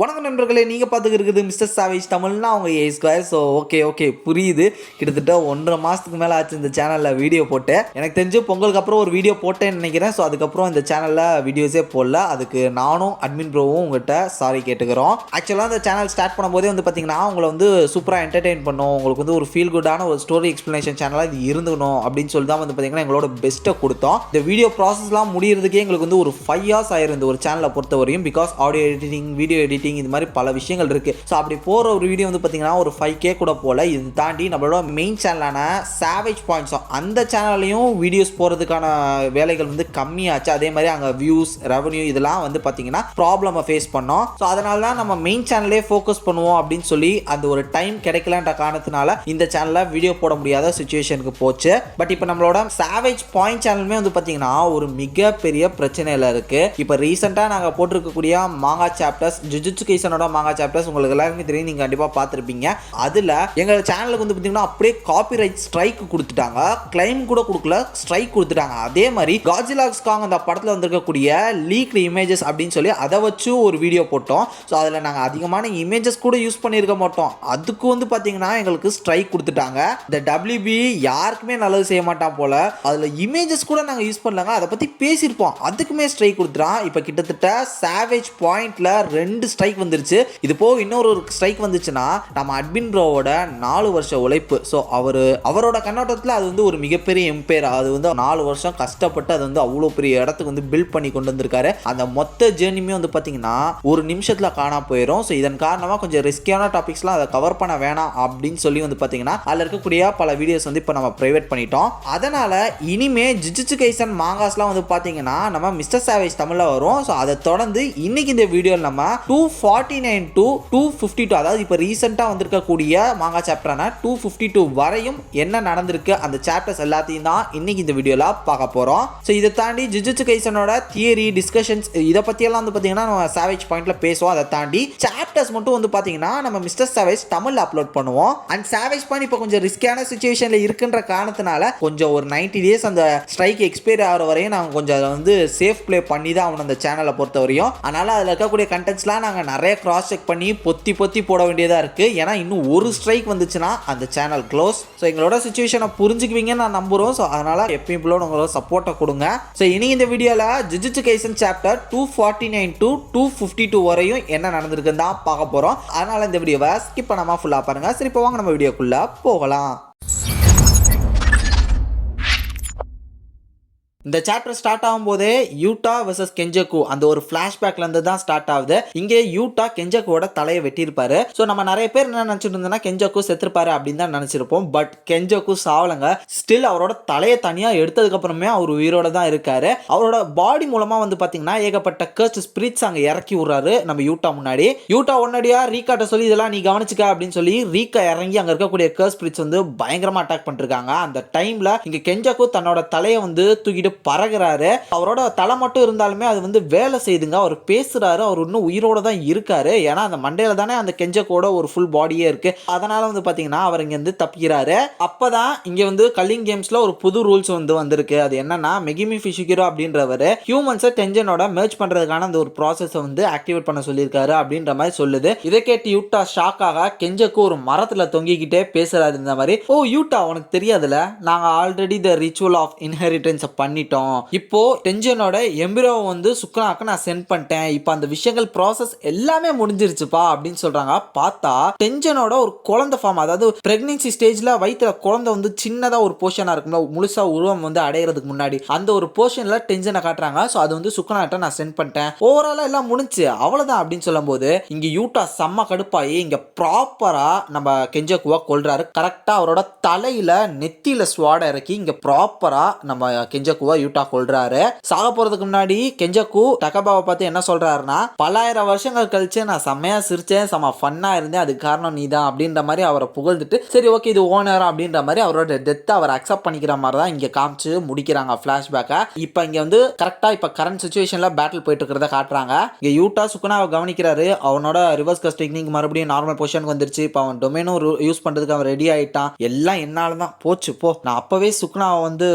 வணக்கம் நண்பர்களே, நீங்கள் பார்த்துக்கிட்டு மிஸ்டர் சாவேஜ் தமிழ்னா அவங்க ஸ்கொயர். ஸோ ஓகே புரியுது. கிட்டத்தட்ட 1.5 மாதத்துக்கு மேலே ஆச்சு இந்த சேனலில் வீடியோ போட்டு. எனக்கு தெரிஞ்சு பொங்கலுக்கு அப்புறம் ஒரு வீடியோ போட்டேன்னு நினைக்கிறேன். ஸோ அதுக்கப்புறம் இந்த சேனலில் வீடியோஸே போடல. அதுக்கு நானும் அட்மின் ப்ரோவும் உங்கள்கிட்ட சாரி கேட்டுக்கிறோம். ஆக்சுவலாக இந்த சேனல் ஸ்டார்ட் பண்ணும்போதே வந்து பார்த்தீங்கன்னா உங்களை வந்து சூப்பராக என்டர்டெயின் பண்ணும், உங்களுக்கு வந்து ஒரு ஃபீல் குட்டான ஒரு ஸ்டோரி எக்ஸ்ப்ளனேஷன் சேனலாக இது இருந்துக்கணும் அப்படின்னு சொல்லி தான் வந்து பார்த்தீங்கன்னா எங்களோட பெஸ்ட்டை கொடுத்தோம். இந்த வீடியோ ப்ராசஸ்லாம் முடியறதுக்கே எங்களுக்கு வந்து ஒரு 5 years ஆயிருந்து ஒரு சேனலை பொறுத்த வரையும். Because audio editing, video editing, இது மாதிரி பல விஷயங்கள் இருக்கு. ஸோ அப்படி போற ஒரு வீடியோ வந்து பார்த்தீங்கன்னா ஒரு 5K கூட போல. இது தாண்டி நம்மளோட மெயின் சேனலான சாவேஜ் பாயிண்ட்ஸ் அந்த சேனல்லையும் வீடியோஸ் போகிறதுக்கான வேலைகள் வந்து கம்மியாச்சு. அதே மாதிரி அங்கே வியூஸ், ரெவன்யூ இதெல்லாம் வந்து பார்த்தீங்கன்னா ப்ராப்ளமை ஃபேஸ் பண்ணோம். ஸோ அதனால தான் நம்ம மெயின் சேனலே ஃபோக்கஸ் பண்ணுவோம் அப்படின்னு சொல்லி அந்த ஒரு டைம் கிடைக்கலன்ற காரணத்தினால இந்த சேனலில் வீடியோ போட முடியாத சுச்சுவேஷனுக்கு போச்சு. பட் இப்போ நம்மளோட சாவேஜ் பாயிண்ட் சேனலுமே வந்து பார்த்தீங்கன்னா ஒரு மிகப்பெரிய பிரச்சனையில் இருக்கு. இப்போ ரீசெண்டாக நாங்கள் போட்டிருக்கக்கூடிய மாங்கா சாப்டர்ஸ், ஜுஜுட்சு கைசனோட மாங்கா சாப்டர்ஸ் உங்களுக்கு எல்லாருமே தெரியும், நீங்க கண்டிப்பா பார்த்திருப்பீங்க. அதுல எங்க சேனலுக்கு வந்து பாத்தீங்கன்னா அப்படியே காப்பிரைட் ஸ்ட்ரைக் கொடுத்துட்டாங்க. கிளைம் கூட கொடுக்கல, ஸ்ட்ரைக் கொடுத்துட்டாங்க. அதே மாதிரி காட்ஜிலா விஸ் காங் அந்த படத்துல வந்திருக்கக்கூடிய லீக்டு இமேஜஸ் அப்படின்னு சொல்லி அதை வச்சு ஒரு வீடியோ போட்டோம். ஸோ அதில் நாங்கள் அதிகமான இமேஜஸ் கூட யூஸ் பண்ணியிருக்க மாட்டோம். அதுக்கு வந்து பார்த்தீங்கன்னா எங்களுக்கு ஸ்ட்ரைக் கொடுத்துட்டாங்க. இந்த WB யாருக்குமே நல்லது செய்ய மாட்டான் போல. அதில் இமேஜஸ் கூட நாங்கள் யூஸ் பண்ணலாங்க, அதை பற்றி பேசியிருப்போம், அதுக்குமே ஸ்ட்ரைக் கொடுத்துட்டான். இப்போ கிட்டத்தட்ட சாவேஜ் பாயிண்ட்ல 2 ஸ்ட்ரைக் வந்துருச்சு. இது போக இன்னொரு ஸ்ட்ரைக் வந்துச்சுன்னா நம்ம அட்மின் ப்ரோவோட 4 வருஷ உழைப்பு. ஸோ அவரோட கண்ணோட்டத்தில் அது வந்து ஒரு மிகப்பெரிய எம்பையர். அது வந்து 4 வருஷம் கஷ்டப்பட்டு அது வந்து அவ்வளோ பெரிய இடத்துக்கு வந்து பில்ட் பண்ணி கொண்டு வந்திருக்காரு. அந்த மொத்த ஜேர்னியுமே வந்து பார்த்தீங்கன்னா ஒரு நிமிஷத்தில் காணாம போயிடும். ஸோ இதன் காரணமாக கொஞ்சம் ரிஸ்கியான டாபிக்ஸ்லாம் அதை கவர் பண்ண வேணாம் அப்படின்னு சொல்லி வந்து பார்த்தீங்கன்னா அதில் இருக்கக்கூடிய பல வீடியோஸ் வந்து இப்போ நம்ம பிரைவேட் பண்ணிட்டோம். அதனால இனிமே ஜுஜுட்சு கைசன் மாங்காஸ்லாம் வந்து பார்த்தீங்கன்னா நம்ம மிஸ்டர் சாவேஜ் தமிழில் வரும். ஸோ அதை தொடர்ந்து இன்னைக்கு இந்த வீடியோவில் நம்ம 249 to 252, அதாவது இப்போ ரீசெண்டாக வந்திருக்கக்கூடிய மாங்கா சாப்டரான 252 வரையும் என்ன நடந்திருக்கு அந்த சாப்டர்ஸ் எல்லாத்தையும் தான் இன்னைக்கு இந்த வீடியோவில் பார்க்க போகிறோம். ஸோ இதை தாண்டி ஜுஜுட்சு கைசனோட தியரி, டிஸ்கஷன்ஸ் இதை பற்றியெல்லாம் வந்து பார்த்தீங்கன்னா நம்ம சாவேஜ் பாயிண்ட்ல பேசுவோம். அதை தாண்டி சாப்டர்ஸ் மட்டும் வந்து பார்த்தீங்கன்னா நம்ம மிஸ்டர் சாவேஜ் தமிழில் அப்லோட் பண்ணுவோம். அண்ட் சாவேஜ் பாயிண்ட் இப்போ கொஞ்சம் ரிஸ்கியான சுச்சுவேஷனில் இருக்குன்ற காரணத்தினால கொஞ்சம் ஒரு 90 days அந்த ஸ்ட்ரைக் எக்ஸ்பைரி ஆகிற வரையும் நாங்கள் கொஞ்சம் அதை வந்து சேஃப் பிளே பண்ணி தான் அவன் அந்த சேனலை பொறுத்த வரையும். அதனால் அதில் இருக்கக்கூடிய கண்டென்ட்ஸ்லாம் நாங்கள் நிறைய கிராஸ் செக் பண்ணி பொத்தி போட வேண்டியதாக இருக்குது. ஏன்னா இன்னும் ஒரு ஸ்ட்ரைக் வந்துச்சுன்னா அந்த சேனல் க்ளோஸ். ஸோ எங்களோட சுச்சுவேஷனை புரிஞ்சுக்குவீங்கன்னு நான் நம்புகிறோம். ஸோ அதனால் எப்பயும் போல உங்களோட சப்போர்ட்டை கொடுங்க. ஸோ இனி இந்த வீடியோவில் ஜுஜுட்சு கைசன் சாப்டர் 249 to 252 வரையும் என்ன நடந்திருக்குன்னு தான் பார்க்க போகிறோம். அதனால் இந்த வீடியோவை ஸ்கிப் பண்ணாமல் ஃபுல்லாக பாருங்கள். சரி, இப்போ வாங்க நம்ம வீடியோக்குள்ளே போகலாம். இந்த சாப்டர் ஸ்டார்ட் ஆகும்போதே யூட்டா வெர்சஸ் கெஞ்சக்கு அந்த ஒரு ஃபிளாஷ்பேக்ல இருந்து தான் ஸ்டார்ட் ஆகுது. இங்கே யூட்டா கெஞ்சக்குவோட தலையை வெட்டியிருப்பாரு. ஸோ நம்ம நிறைய பேர் என்ன நினைச்சிட்டு இருந்தோம்னா கெஞ்சக்கு செத்துருப்பாரு அப்படின்னு தான் நினைச்சிருப்போம். பட் கெஞ்சக்கு சாவலங்க. ஸ்டில் அவரோட தலையை தனியாக எடுத்ததுக்கு அப்புறமே அவர் உயிரோட தான் இருக்காரு. அவரோட பாடி மூலமா வந்து பாத்தீங்கன்னா ஏகப்பட்ட கர்ஸ்ட் ஸ்பிரிட்ஸ் அங்கே இறக்கி விடுறாரு நம்ம யூட்டா முன்னாடி. யூட்டா உடனடியா ரீகாட்ட சொல்லி இதெல்லாம் நீ கவனிச்சுக்க அப்படின்னு சொல்லி ரீகா இறங்கி அங்கே இருக்கக்கூடிய கர்ஸ் ஸ்பிரிட்ஸ் வந்து பயங்கரமா அட்டாக் பண்ணிருக்காங்க. அந்த டைம்ல இங்க கெஞ்சக்கு தன்னோட தலையை வந்து தூக்கிட்டு பறகுறாரு. அவரோட தலை மட்டும் இருந்தாலுமே அது வந்து வேலை செய்துங்க. அவர் பேசுறாரு, அவர் இன்னும் உயிரோட தான் இருக்காரு. ஏன்னா அந்த மண்டையில தானே அந்த கெஞ்சக்கோட ஒரு ஃபுல் பாடியே இருக்கு. அதனால வந்து பாத்தீங்கன்னா அவர் இங்க இருந்து தப்பிக்கிறாரு. அப்பதான் இங்க வந்து கல்லிங் கேம்ஸ்ல ஒரு புது ரூல்ஸ் வந்து வந்திருக்கு. அது என்னன்னா மெகிமி ஃபிஷிகிரோ அப்படின்றவர் ஹியூமன்ஸை டென்ஜனோட மெர்ஜ் பண்றதுக்கான அந்த ஒரு ப்ராசஸ் வந்து ஆக்டிவேட் பண்ண சொல்லியிருக்காரு அப்படின்ற மாதிரி சொல்லுது. இதை கேட்டு யூட்டா ஷாக்காக கெஞ்சக்கு ஒரு மரத்துல தொங்கிக்கிட்டே பேசுறாரு இந்த மாதிரி. ஓ யூட்டா, உனக்கு தெரியாதுல, நாங்க already the ritual of inheritance பண்ணி இப்போ டென்ஜனோட எம்பிரோவை வந்து சுக்கனாக்கு நான் சென்ட் பண்ணிட்டேன். இப்போ அந்த விஷயங்கள் ப்ராசஸ் எல்லாமே முடிஞ்சிருச்சுப்பா அப்படின்னு சொல்றாங்க. பார்த்தா டென்ஜனோட ஒரு குழந்தை ஃபார்ம், அதாவது பிரெக்னன்சி ஸ்டேஜ்ல வயிற்றுல குழந்தை வந்து சின்னதா ஒரு போர்ஷனா இருக்கும்ல, முழுசா உருவம் வந்து அடையிறதுக்கு முன்னாடி அந்த ஒரு போர்ஷன்ல டென்ஜனை காட்டுறாங்க. ஸோ அது வந்து சுக்கனாட்ட நான் சென்ட் பண்ணிட்டேன், ஓவராலா எல்லாம் முடிஞ்சு அவ்வளவுதான் அப்படின்னு சொல்லும் போது இங்க யூட்டா செம்ம கடுப்பாயி இங்க ப்ராப்பரா நம்ம கெஞ்சக்குவா கொல்றாரு. கரெக்டா அவரோட தலையில நெத்தியில ஸ்வாட இறக்கி இங்க ப்ராப்பரா நம்ம கெஞ்சக்குவா யூட்டா கொல்றாரு. சாக போறதுக்கு முன்னாடி கெஞ்சக்கு டகபாவை பார்த்து என்ன சொல்றாருன்னா, பல்லாயிரம் வருஷங்கள் கழிச்சு நான் செம்மையா சிரிச்சேன், செம்ம ஃபன்னா இருந்தேன், அதுக்கு காரணம் நீ தான் அப்படின்ற மாதிரி அவரை புகழ்ந்துட்டு சரி ஓகே இது ஓனர் அப்படின்ற மாதிரி அவரோட டெத்தை அவர் அக்செப்ட் பண்ணிக்கிற மாதிரி தான் இங்க காமிச்சு முடிக்கிறாங்க ஃபிளாஷ்பேக்கை. இப்போ இங்க வந்து கரெக்டா இப்போ கரண்ட் சுச்சுவேஷன்ல பேட்டில் போயிட்டு இருக்கிறத காட்டுறாங்க. இங்க யூட்டா சுக்கனாவை கவனிக்கிறாரு. அவனோட ரிவர்ஸ் கஸ்ட் டெக்னிக் மறுபடியும் நார்மல் பொசிஷனுக்கு வந்துருச்சு. இப்போ அவன் டொமைனும் யூஸ் பண்றதுக்கு அவன் ரெடி ஆயிட்டான். எல்லாம் என்னால தான் போச்சு போ. நான் அப்பவே சுக்கனாவை வந்து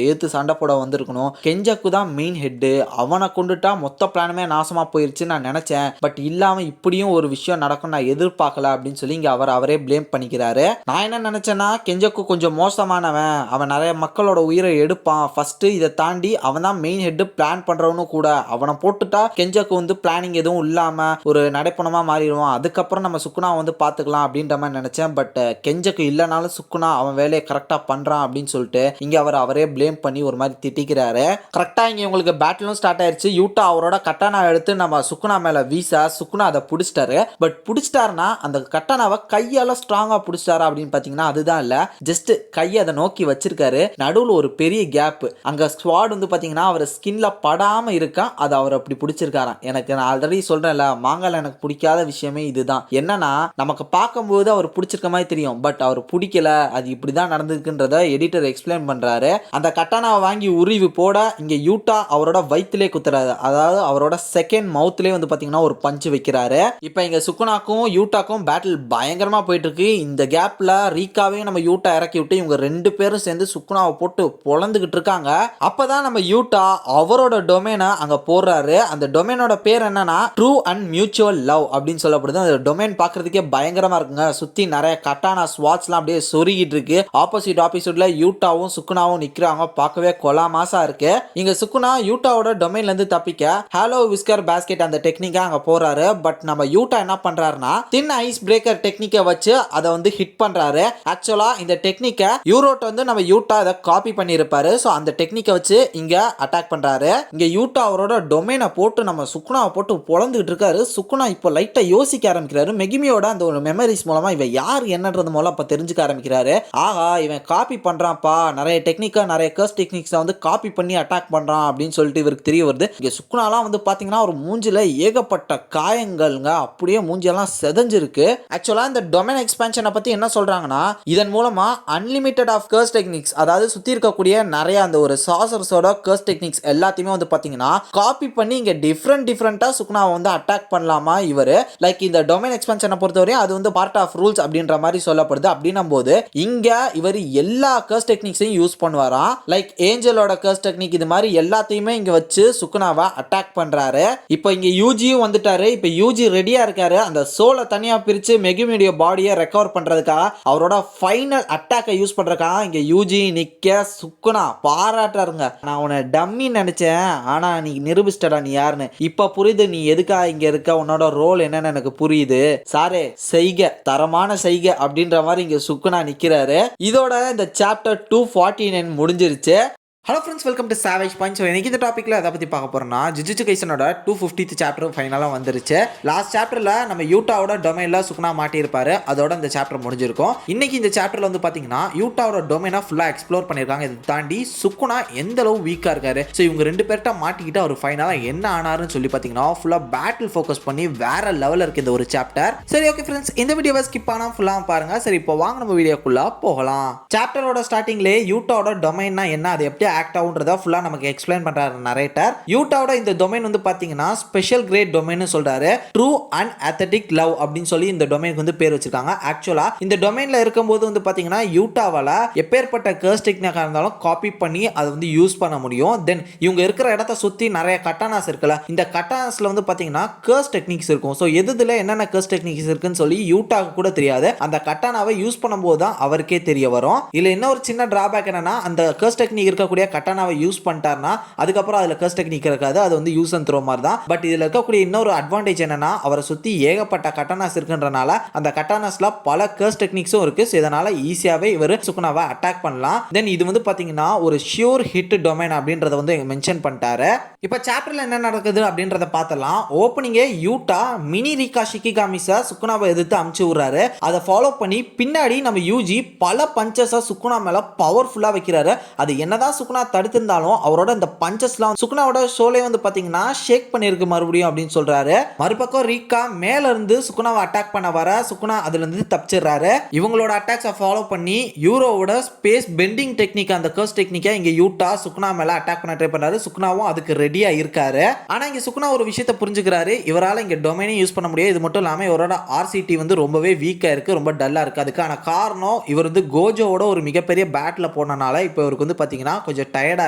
ஏத்து சண்டை போட வந்திருக்கணும். கெஞ்சக்கு தான் மெயின் ஹெட்டு, அவனை கொண்டுட்டா மொத்த பிளானுமே நாசமா போயிருச்சுன்னு நான் நினைச்சேன். பட் இல்லாம இப்படியும் ஒரு விஷயம் நடக்கும் நான் எதிர்பார்க்கல அப்படின்னு சொல்லி இங்க அவரே ப்ளேம் பண்ணிக்கிறாரு. நான் என்ன நினைச்சேன்னா கெஞ்சக்கு கொஞ்சம் மோசமானவன், அவன் நிறைய மக்களோட உயிரை எடுப்பான். ஃபர்ஸ்ட் இதை தாண்டி அவன் தான் மெயின் ஹெட், பிளான் பண்றவனு கூட. அவனை போட்டுட்டா கெஞ்சக்கு வந்து பிளானிங் எதுவும் இல்லாம ஒரு நடைப்பணமா மாறிடுவான். அதுக்கப்புறம் நம்ம சுக்குனா வந்து பாத்துக்கலாம் அப்படின்ற மாதிரி நினைச்சேன். பட் கெஞ்சக்கு இல்லைனாலும் சுக்குனா அவன் வேலையை கரெக்டா பண்றான் அப்படின்னு சொல்லிட்டு இங்க அவரே ப்ளேம் பண்ணி ஒரு மாதிரி திட்டிக்கிறாரு. கரெக்டா இங்க உங்களுக்கு பேட்டிலும் ஸ்டார்ட் ஆயிருச்சு. யூட்டா அவரோட கட்டானா எடுத்து நம்ம சுக்குனா மேல வீச சுக்குனா அதை பிடிச்சிட்டாரு. பட் பிடிச்சிட்டாருன்னா அந்த கட்டானாவை கையால ஸ்ட்ராங்கா பிடிச்சிட்டாரா அப்படின்னு பாத்தீங்கன்னா அதுதான் இல்ல, ஜஸ்ட் கையை அதை நோக்கி வச்சிருக்காரு. நடுவில் ஒரு பெரிய கேப், அங்க ஸ்குவாட் வந்து பாத்தீங்கன்னா அவர் ஸ்கின்ல படாம இருக்கா, அது அவர் அப்படி பிடிச்சிருக்காராம். எனக்கு நான் ஆல்ரெடி சொல்றேன்ல, மாங்கால எனக்கு பிடிக்காத விஷயமே இதுதான். என்னன்னா நமக்கு பார்க்கும்போது அவர் பிடிச்சிருக்க மாதிரி தெரியும், பட் அவர் பிடிக்கல, அது இப்படிதான் நடந்திருக்குன்றத எடிட்டர் எக்ஸ்பிளைன் பண்றாரு. அந்த கட்டானாவை வாங்கி உருவி போட இங்க யூட்டா அவரோட வயிற்றுலே குத்துறாரு. அதாவது அவரோட செகண்ட் மவுத்லேயே வந்து பாத்தீங்கன்னா ஒரு பஞ்ச் வைக்கிறாரு. இப்போ இங்க சுக்குனாக்கும் யூட்டாக்கும் பேட்டில் பயங்கரமா போயிட்டு இருக்கு. இந்த கேப்ல ரீகாவே நம்ம யூட்டா இறக்கி விட்டு இவங்க ரெண்டு பேரும் சேர்ந்து சுக்குனாவை போட்டு பொழந்துகிட்டு இருக்காங்க. அப்பதான் நம்ம யூட்டா அவரோட டொமைனை அங்க போடுறாரு. அந்த டொமைனோட பேர் என்னன்னா ட்ரூ அண்ட் மியூச்சுவல் லவ் அப்படின்னு சொல்லப்படுது. அந்த டொமைன் பாக்குறதுக்கே பயங்கரமா இருக்குங்க. சுத்தி நிறைய கட்டானா ஸ்வாட்ஸ்லாம் அப்படியே சொருகிட்டு இருக்கு. ஆப்போசிட்ல யூட்டாவும் சுக்குனாவும் நிக்கிறாங்க. பார்க்கவே கொலா மாசா இருக்கு. இங்க சுக்குனா யூட்டாவோட டொமைன்ல இருந்து தப்பிக்க ஹலோ விஸ்கர் பாஸ்கெட் அந்த டெக்னிக்கா அங்க போறாரு. பட் நம்ம யூட்டா என்ன பண்றாருன்னா தின் ஐஸ் பிரேக்கர் டெக்னிக்கை வச்சு அதை வந்து ஹிட் பண்றாரு. ஆக்சுவலா இந்த டெக்னிக்கை யூரோட் வந்து நம்ம யூட்டா அதை காப்பி பண்ணியிருப்பாரு. ஸோ அந்த டெக்னிக்கை வச்சு இங்க அட்டாக் பண்றாரு. இங்க யூட்டா அவரோட டொமைனை போட்டு நம்ம சுக்குனாவை போட்டு பொழந்துகிட்டு இருக்காரு. சுக்குனா இப்போ லைட்டா யோசிக்க ஆரம்பிக்கிறாரு. மெகிமியோட அந்த ஒரு மெமரிஸ் மூலமா இவன் யார் என்னன்றது மூலம் அப்ப தெரிஞ்சுக்க ஆரம்பிக்கிறாரு. ஆகா இவன் காப்பி பண்றான்ப்பா, நிறைய டெக்னிக்கா நிறைய கர்ஸ் டெக்னிக்ஸை வந்து காப்பி பண்ணி அட்டாக் பண்றான் அப்படின்னு சொல்லிட்டு இவருக்கு தெரிய வருது. இங்க சுக்குனாலாம் வந்து பாத்தீங்கன்னா ஒரு மூஞ்சில ஏகப்பட்ட காயங்கள்ங்க, அப்படியே மூஞ்சியெல்லாம் செதஞ்சிருக்கு. ஆக்சுவலா இந்த டொமைன் எக்ஸ்பான்ஷனை பத்தி என்ன சொல்றாங்கன்னா இதன் மூலமா அன்லிமிட்டட் ஆஃப் கர்ஸ் டெக்னிக்ஸ், அதாவது சுத்தி இருக்கக்கூடிய நிறைய அந்த ஒரு சாசர்ஸோட கர்ஸ் டெக்னிக்ஸ் எல்லாத்தையுமே வந்து பாத்தீங்கன்னா காப்பி பண்ணி இங்க டிஃப்ரெண்டா சுக்குனாவை வந்து அட்டாக் பண்ணலாமா இவரு. லைக் இந்த டொமைன் எக்ஸ்பான்ஷனை பொறுத்தவரை அது வந்து பார்ட் ஆஃப் ரூல்ஸ் அப்படின்ற மாதிரி சொல்லப்படுது. அப்படின்னும் போது இங்க இவர் எல்லா கர்ஸ் டெக்னிக்ஸையும் யூஸ் பண்ணுவாராம். லைக் ஏஞ்சலோட கர்ஸ் டெக்னிக் இது மாதிரி எல்லாத்தையுமே இங்க வச்சு சுக்குனாவை அட்டாக் பண்றாரு. இப்போ இங்க யூஜியும் வந்துட்டாரு. இப்போ யூஜி ரெடியா இருக்காரு. அந்த சோலை தனியா பிரிச்சு மெகிமியோட பாடியை ரெக்கவர் பண்றதுக்காக அவரோட ஃபைனல் அட்டாக்கை யூஸ் பண்றதுக்காக இங்க யூஜி நிக்க சுக்குனா பாராட்டாருங்க. நான் உன்னை டம்மி நினைச்சேன், ஆனா நீ நிரூபிச்சிட்டடா நீ யாருன்னு. இப்ப புரியுது நீ எதுக்கா இங்க இருக்க, உன்னோட ரோல் என்னன்னு எனக்கு புரியுது. சாரே செய்க தரமான செய்க அப்படின்ற மாதிரி இங்க சுக்குனா நிக்கிறாரு. இதோட இந்த சாப்டர் 249 முடிஞ்சிருச்சு. Hello friends, welcome to savage point. So எனக்கு இந்த டாப்பிக்கில் எதை பற்றி பார்க்க போகிறோம்னா ஜுஜுட்சு கைசனோட 250th சாப்டர் ஃபைனலாக வந்துருச்சு. லாஸ்ட் சாப்டரில் நம்ம யூட்டாவோட டொமைனில் சுக்குனா மாட்டியிருப்பாரு. அதோட இந்த சாப்டர் முடிஞ்சிருக்கும். இன்னைக்கு இந்த சாப்டரில் வந்து பார்த்தீங்கன்னா யூட்டாவோட டொமைனை ஃபுல்லாக எக்ஸ்ப்ளோர் பண்ணியிருக்காங்க. இதை தாண்டி சுக்குனா எந்த அளவு வீக்காக இருக்காரு, ஸோ இவங்க ரெண்டு பேர்கிட்ட மாட்டிக்கிட்டு அவர் ஃபைனலாக என்ன ஆனாருன்னு சொல்லி பார்த்தீங்கன்னா ஃபுல்லாக பேட்டில் ஃபோக்கஸ் பண்ணி வேற லெவலில் இருக்குது இந்த ஒரு சாப்டர். சரி ஓகே ஃப்ரெண்ட்ஸ், இந்த வீடியோவை ஸ்கிப் ஆனால் ஃபுல்லாக பாருங்க. சரி இப்போ வாங்க நம்ம வீடியோக்குள்ளே போகலாம். சாப்டரோட ஸ்டார்டிங்லேயே யூட்டாவோட டொமைன்னா என்ன, அது எப்படி ஆக்ட் ஆகுன்றத ஃபுல்லா நமக்கு எக்ஸ்பிளைன் பண்றாரு நரேட்டர். யூட்டாவோட இந்த டொமைன் வந்து பாத்தீங்கன்னா ஸ்பெஷல் கிரேட் டொமைன் சொல்றாரு. ட்ரூ அண்ட் அத்தெட்டிக் லவ் அப்படின்னு சொல்லி இந்த டொமைனுக்கு வந்து பேர் வச்சிருக்காங்க. ஆக்சுவலா இந்த டொமைன்ல இருக்கும்போது வந்து பாத்தீங்கன்னா யூட்டாவால எப்பேற்பட்ட கர்ஸ் டெக்னிக்கா இருந்தாலும் காப்பி பண்ணி அதை வந்து யூஸ் பண்ண முடியும். தென் இவங்க இருக்கிற இடத்த சுத்தி நிறைய கட்டானாஸ் இருக்குல்ல, இந்த கட்டானாஸ்ல வந்து பாத்தீங்கன்னா கர்ஸ் டெக்னிக்ஸ் இருக்கும். ஸோ எதுல என்னென்ன கர்ஸ் டெக்னிக்ஸ் இருக்குன்னு சொல்லி யூட்டாக்கு கூட தெரியாது. அந்த கட்டானாவை யூஸ் பண்ணும்போது தான் அவருக்கே தெரிய வரும். இதுல என்ன ஒரு சின்ன டிராபேக் என்னன்னா அந்த கர்ஸ் டெக்னிக் இருக்கக்கூடிய கட்டானாவை யூஸ் பண்ணிட்டார்னா அதுக்கப்புறம் அதுல கர்ஸ் டெக்னிக் இருக்காது, அது வந்து யூஸ் அண்ட் த்ரோ மாதிரி தான். பட் இதுல இருக்கக்கூடிய இன்னொரு அட்வான்டேஜ் என்னன்னா அவரை சுத்தி ஏகப்பட்ட கட்டானாஸ் இருக்குன்றனால அந்த கட்டானாஸ்ல பல கர்ஸ் டெக்னிக்ஸும் இருக்கு. இதனால ஈஸியாவே இவர் சுக்குனாவை அட்டாக் பண்ணலாம். தென் இது வந்து பாத்தீங்கன்னா ஒரு ஷியூர் ஹிட் டொமைன் அப்படின்றத வந்து மென்ஷன் பண்ணிட்டாரு. இப்போ சாப்டர்ல என்ன நடக்குது அப்படின்றத பார்த்தலாம். ஓப்பனிங்கே யூட்டா மினி ரீகா ஷிகிகாமிஸை சுக்குனாவை எதிர்த்து அமுச்சு விடுறாரு. அதை ஃபாலோ பண்ணி பின்னாடி நம்ம யூஜி பல பஞ்சஸை சுக்குனா மேல பவர்ஃபுல்லா வைக்கிறாரு. அது என்னதான் சுக்குனா தடுத்திருந்தாலும் அவரோட இந்த பஞ்சஸ்லாம் சுக்குனாவோட ஷோலே வந்து பாத்தீங்கன்னா ஷேக் பண்ணிருக்கு மறுபடியும் அப்படின்னு சொல்றாரு. மறுபக்கம் ரீகா மேல இருந்து சுக்குனாவை அட்டாக் பண்ண வர சுக்குனா அதுல இருந்து தப்பிச்சிடுறாரு. இவங்களோட அட்டாக்ஸை ஃபாலோ பண்ணி யூரோவோட ஸ்பேஸ் பெண்டிங் டெக்னிக் அந்த கர்ஸ் டெக்னிக்கை இங்க யூட்டா சுக்குனா மேல அட்டாக் பண்ண ட்ரை பண்றாரு. சுக்குனாவும் அதுக்கு ரெடியா இருக்காரு. ஆனா இங்க சுக்குனா ஒரு விஷயத்தை புரிஞ்சுக்கிறாரு, இவரால இங்க டொமைனை யூஸ் பண்ண முடியாது. இது மட்டும் இல்லாம இவரோட ஆர்சிடி வந்து ரொம்பவே வீக்கா இருக்கு, ரொம்ப டல்லா இருக்கு. அதுக்கான காரணம் இவர் வந்து கோஜோவோட ஒரு மிகப்பெரிய பேட்டில் போனனால இப்போ இவருக்கு வந்து பாத்தீங்கன்னா கொஞ்சம் கொஞ்சம் டயர்டா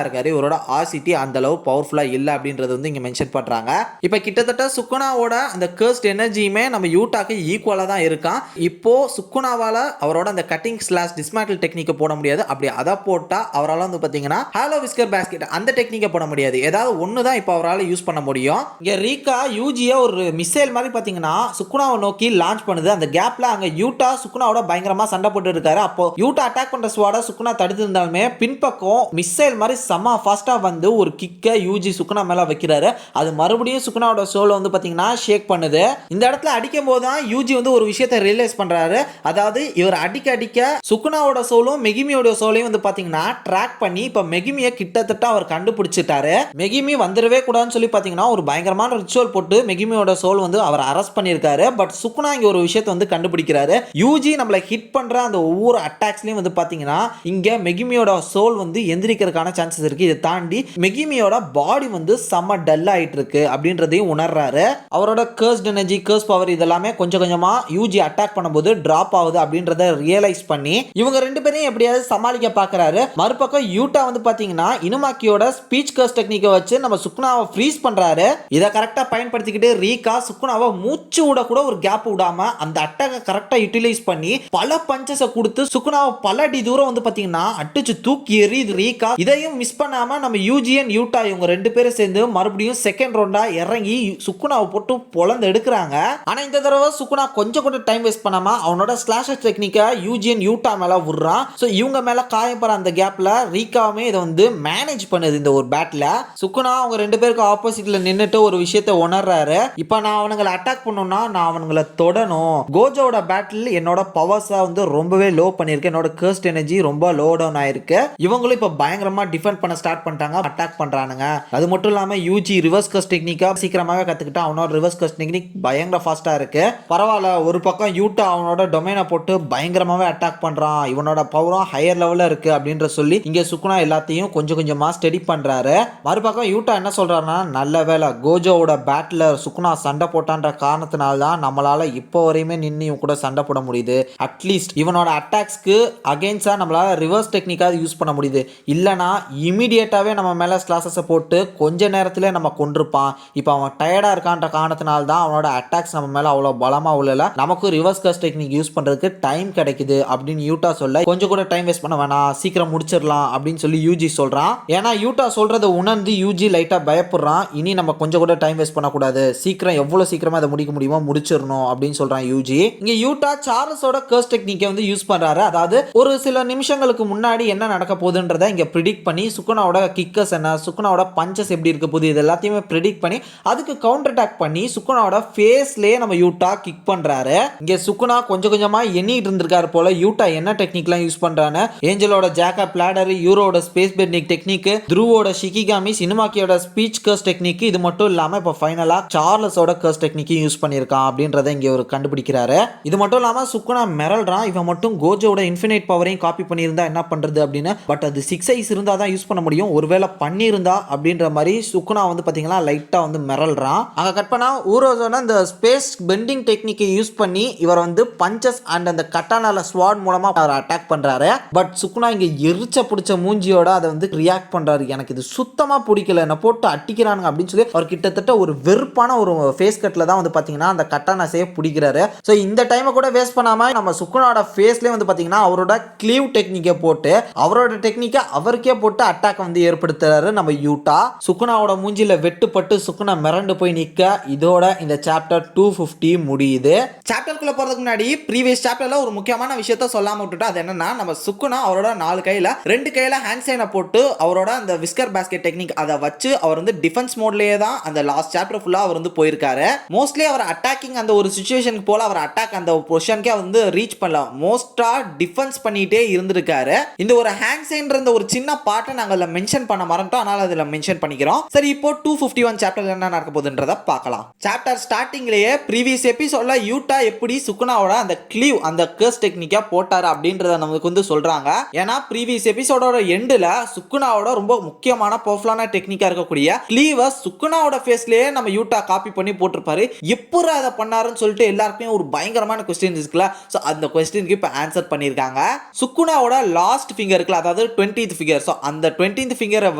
இருக்காரு, இவரோட ஆசிட்டி அந்த அளவு பவர்ஃபுல்லா இல்ல அப்படின்றது வந்து இங்க மென்ஷன் பண்றாங்க. இப்போ கிட்டத்தட்ட சுக்குனாவோட அந்த கர்ஸ்ட் எனர்ஜியுமே நம்ம யூட்டாக்கு ஈக்குவலா தான் இருக்கான். இப்போ சுக்குனாவால அவரோட அந்த கட்டிங் ஸ்லாஷ் டிஸ்மேண்டில் டெக்னிக்கை போட முடியாது. அப்படி அதை போட்டா அவரால் வந்து பாத்தீங்கன்னா ஹாலோ விஸ்கர் பேஸ்கெட் அந்த டெக்னிக்கை போட முடியாது. ஏதாவது ஒன்று தான் இப்போ அவரால் யூஸ் பண்ண முடியும். இங்க ரீகா யூஜியை ஒரு மிசைல் மாதிரி பாத்தீங்கன்னா சுக்குனாவை நோக்கி லான்ச் பண்ணுது. அந்த கேப்ல அங்க யூட்டா சுக்குனாவோட பயங்கரமா சண்டை போட்டு இருக்காரு. அப்போ யூட்டா அட்டாக் பண்ற ஸ்வாட சுக்குனா தடுத்து இருந்தாலுமே பின்பக்கம் மிசைல் மாதிரி செம்ம ஃபாஸ்டா வந்து ஒரு கிக்க யூஜி சுக்குனா மேல வைக்கிறாரு. அது மறுபடியும் சுக்குனாவோட சோலை வந்து பாத்தீங்கன்னா ஷேக் பண்ணுது. இந்த இடத்துல அடிக்கும் போது தான் யூஜி வந்து ஒரு விஷயத்தை ரியலைஸ் பண்றாரு. அதாவது இவர் அடிக்க அடிக்க சுக்குனாவோட சோலும் மெகிமியோட சோலையும் வந்து பாத்தீங்கன்னா ட்ராக் பண்ணி இப்ப மெகிமியை கிட்டத்தட்ட அவர் கண்டுபிடிச்சிட்டாரு. மெகிமி வந்துடவே கூடாதுன்னு சொல்லி பாத்தீங்கன்னா ஒரு பயங்கரமான ரிச்சுவல் போட்டு மெகிமியோட சோல் வந்து அவர் அரெஸ்ட் பண்ணியிருக்காரு. பட் சுக்குனா இங்க ஒரு விஷயத்தை வந்து கண்டுபிடிக்கிறாரு. யூஜி நம்மளை ஹிட் பண்ற அந்த ஒவ்வொரு அட்டாக்ஸ்லயும் வந்து பாத்தீங்கன்னா இங்க மெகிமியோட சோல் வந்து எந்திரிக்கிறதுக்கான சான்சஸ் இருக்கு. இதை தாண்டி மெகிமியோட பாடி வந்து செம்ம டல் ஆயிட்டு இருக்கு அப்படின்றதையும் உணர்றாரு. அவரோட கர்ஸ்ட் எனர்ஜி கர்ஸ் பவர் இதெல்லாமே கொஞ்சம் கொஞ்சமா யூஜி அட்டாக் பண்ணும்போது டிராப் ஆகுது அப்படின்றத ரியலைஸ் பண்ணி இவங்க ரெண்டு பேரையும் எப்படியாவது சமாளிக்க பாக்குறாரு. மறுபக்கம் யூட்டா வந்து பாத்தீங்கன்னா இனுமாக்கியோட ஸ்பீச் கர்ஸ் டெக்னிக்கை வச்சு நம்ம சுக்குனாவை ஃப்ரீஸ் பண்றாரு. இதை கரெக்டா பயன்படுத்திக்கிட்டு ரீகா சுக்குனாவை மூச்சு விட கூட ஒரு கேப் விடாம அந்த அட்டாக்கை கரெக்டா யூட்டிலைஸ் பண்ணி பல பஞ்சஸை கொடுத்து சுக்குனாவை பல அடி தூரம் வந்து பாத்தீங்கன்னா அடிச்சு தூக்கி எறியுது ரீகா. இதையும் மிஸ் பண்ணாம நம்ம யூஜி அண்ட் யூட்டா இவங்க ரெண்டு பேரும் சேர்ந்து மறுபடியும் செகண்ட் ரவுண்டா இறங்கி சுக்குனாவை போட்டு பொளந்து எடுக்கிறாங்க. ஆனா இந்த தடவை சுக்குனா கொஞ்சம் கூட டைம் வேஸ்ட் பண்ணாம அவனோட ஸ்லாஷர் டெக்னிக்கை யூஜியன் யூட்டா மேல விடுறான். சோ இவங்க மேல காயப்படுற அந்த கேப்ல ரீகாவுமே இதை வந்து மேனேஜ் பண்ணுது. இந்த ஒரு பேட்ல சுக்குனா அவங்க ரெண்டு பேருக்கு ஆப்போசிட்ல நின்னுட்டு ஒரு விஷயத்தை உணர்றாரு. இப்ப நான் அவனுங்களை அட்டாக் பண்ணணும்னா நான் அவனுங்களை தொடணும். கோஜோட பேட்டில் என்னோட பவர்ஸா வந்து ரொம்பவே லோ பண்ணிருக்கேன். என்னோட கர்ஸ்ட் எனர்ஜி ரொம்ப லோ டவுன் ஆயிருக்கு. இவங்களும் இப்ப பயங்கரமா டிஃபெண்ட் பண்ண ஸ்டார்ட் பண்ணிட்டாங்க. அட்டாக் பண்றானுங்க. அது மட்டும் இல்லாம யூஜி ரிவர்ஸ் கர்ஸ் டெக்னிக்கா சீக்கிரமாவே கத்துக்கிட்டா. அவனோட ரிவர்ஸ் கர்ஸ் டெக்னிக் பயங்கர ஃபாஸ்டா இருக்கு. பரவாயில்ல, ஒரு பக்கம் யூட்டா அவனோட டொமைனை போட்டு பயங்கரமாவே அட்டாக் பண்றான். இவனோட பவரும் ஹையர் லெவல்ல இருக்கு அப்படின்ற சொல்லி இங்க சுக்குனா எல்லாத்தையும் கொஞ்சம் கொஞ்சமா ஸ்டடி பண்றாரு. மறுபக்கம் யூட்டா என்ன சொல்றாருன்னா, நல்ல வேலை கோஜோவோட பேட்ல சுக்குனா சண்டை போட்டான்ற காரணத்தினால தான் நம்மளால இப்போ வரையுமே நின்று இவன் கூட சண்டை போட முடியுது. அட்லீஸ்ட் இவனோட அட்டாக்ஸ்க்கு அகைன்ஸ்டா நம்மளால ரிவர்ஸ் டெக்னிக்காக யூஸ் பண்ண முடியுது. இல்லனா இமிடியேட்டாவே நம்ம மேல ஸ்லாசஸை போட்டு கொஞ்ச நேரத்திலே நம்ம கொண்டிருப்பான். இப்போ அவன் டயர்டா இருக்கான்ற காரணத்தினால தான் அவனோட அட்டாக்ஸ் நம்ம மேல அவ்வளோ பலமா உள்ளல. நமக்கு ரிவர்ஸ் கர்ஸ் டெக்னிக் யூஸ் பண்றதுக்கு டைம் கிடைக்குது அப்படின்னு யூட்டா சொல்ல, கொஞ்சம் கூட டைம் வேஸ்ட் பண்ண வேணாம், சீக்கிரம் முடிச்சிடலாம் அப்படின்னு சொல்லி யூஜி சொல்றான். ஏன்னா யூட்டா சொல்றதை உணர்ந்து யூஜி லைட்டா பயப்படுறான். இனி நம்ம கொஞ்சம் கூட டைம் வேஸ்ட் பண்ணக்கூடாது, சீக்கிரம் எவ்வளவு சீக்கிரமா அதை முடிக்க முடியுமோ முடிச்சிடணும் அப்படின்னு சொல்றான் யூஜி. இங்க யூட்டா சார்லஸோட கர்ஸ் டெக்னிக்கை வந்து யூஸ் பண்றாரு. அதாவது ஒரு சில நிமிஷங்களுக்கு முன்னாடி என்ன நடக்க போகுதுன்றதை இங்க ப்ரிடிக்ட் பண்ணி சுக்குனாவோட கிக்கர்ஸ் என்ன, சுக்குனாவோட பஞ்சஸ் எப்படி இருக்க போகுது, இது எல்லாத்தையுமே ப்ரிடிக்ட் பண்ணி அதுக்கு கவுண்டர் அட்டாக் பண்ணி சுக்குனாவோட ஃபேஸ்லயே நம்ம யூட்டா கிக் பண்றாரு. இங்க சுக்குனா கொஞ்சம் கொஞ்சமா எண்ணிட்டு இருந்திருக்காரு போல யூட்டா என்ன டெக்னிக்லாம் யூஸ் பண்றான்னு. ஏஞ்சலோட ஜாக்கப் லேடர், யூரோட ஸ்பேஸ் பெண்டிங் டெக்னிக், த்ரூவோட ஷிகிகாமி, சினிமாக்கியோட ஸ்பீச் கர்ஸ் டெக்னிக், இது மட்டும் இல்லாம இப்ப ஃபைனலா சார்லஸோட கர்ஸ் டெக்னிக் யூஸ் பண்ணியிருக்கான் அப்படின்றத இங்க ஒரு கண்டுபிடிக்கிறாரு. இது மட்டும் இல்லாம சுக்குனா மிரல்றான், இவன் மட்டும் கோஜோட இன்ஃபினைட் பவரையும் காப்பி பண்ணியிருந்தா என்ன பண்றது அப்படின்னு. பட் அது 6 ஐஸ் இருந்தா தான் யூஸ் பண்ண முடியும், ஒருவேளை பண்ணியிருந்தா அப்படின்ற மாதிரி சுக்குனா வந்து பாத்தீங்கன்னா லைட்டா வந்து மிரல்றான். அங்க கட் பண்ணா ஊரோசோன இந்த ஸ்பேஸ் பெண்டிங் டெக்னிக்கை யூஸ் பண்ணி இவர் வந்து பஞ்சஸ் அண்ட் அந்த கட்டானால ஸ்வாட் மூலமா அவர் அட்டாக் பண்றாரு. பட் சுக்குனா இங்க எரிச்ச பிடிச்ச மூஞ்சியோட அதை வந்து ரியாக்ட் பண்றாரு. எனக்கு இது சுத்தமா பிடிக்கல, என்ன போட்டு அட்டிக்கிறானுங்க அப்படின்னு சொல்லி அவர் கிட்டத்தட்ட ஒரு வெறுப்பான ஒரு ஃபேஸ் கட்ல தான் வந்து பாத்தீங்கன்னா அந்த கட்டானாசையை பிடிக்கிறாரு. ஸோ இந்த டைமை கூட வேஸ்ட் பண்ணாம நம்ம சுக்குனாவோட ஃபேஸ்லேயே வந்து பாத்தீங்கன்னா அவரோட கிளீவ் டெக்னிக்கை போட்டு அவரோட டெக்னிக்கை அவருக்கே போட்டு அட்டாக் வந்து ஏற்படுத்துறாரு நம்ம யூட்டா. சுக்குனாவோட மூஞ்சில வெட்டுப்பட்டு சுக்குனா மிரண்டு போய் நிக்க இதோட இந்த சாப்டர் 250 முடியுது. சாப்டருக்குள்ள போறதுக்கு முன்னாடி ப்ரீவியஸ் சாப்டர்ல ஒரு முக்கியமான விஷயத்த சொல்லாம விட்டுட்டோம். அது என்னன்னா, நம்ம சுக்குனா அவரோட 4 கையில 2 கையில ஹேண்ட் சைனை போட்டு அவரோட அந்த விஸ்கர் பாஸ்கெட் டெக்னிக் அதை வச்சு அவர் வந்து டிஃபென்ஸ் மோட்லயே தான் அந்த லாஸ்ட் சாப்டர் ஃபுல்லா அவர் வந்து போயிருக்காரு. மோஸ்ட்லி அவர் அட்டாக்கிங் அந்த ஒரு சிச்சுவேஷனுக்கு போல அவர் அட்டாக் அந்த பொசிஷனுக்கே வந்து ரீச் பண்ணல, மோஸ்டா டிஃபென்ஸ் பண்ணிட்டே இருந்திருக்காரு. இந்த ஒரு ஹேண்ட் சைன்ற ஒரு சின்ன பார்ட்டை நாங்க அதுல மென்ஷன் பண்ண மறந்துட்டோம், அதனால அதுல மென்ஷன் பண்ணிக்கிறோம். சரி, இப்போ 251 சாப்டர்ல என்ன நடக்க போகுதுன்றத பார்க்கலாம். சாப்டர் ஸ்டார்டிங்லயே ப்ரீவியஸ் எபிசோட்ல யூட்டா எப்படி சுக்குனாவோட அந்த கிளீவ் அந்த கர்ஸ் டெக்னிக்கா போட்டாரு அப்படின்றத நமக்கு வந்து சொல்றாங்க. ஏன்னா ப்ரீவியஸ் எபிசோடோட எண்டுல சுக்குனாவோட ரொம்ப முக்கியமான பவர்ஃபுல்லான டெக்னிக்கா இருக்கக்கூடிய கிளீவை சுக்குனாவோட ஃபேஸ்லயே நம்ம யூட்டா காப்பி பண்ணி போட்டிருப்பாரு. எப்படி அதை பண்ணாருன்னு சொல்லிட்டு எல்லாருக்குமே ஒரு பயங்கரமான கொஸ்டின் இருக்குல்ல. சோ அந்த கொஸ்டினுக்கு இப்ப ஆன்சர் பண்ணிருக்காங்க. சுக்குனாவோட லாஸ்ட் ஃபிங்கர் இருக்குல்ல, அதாவது 20th ஃபிங்கர், ஃபிங்கர். ஸோ அந்த 20th ஃபிங்கரை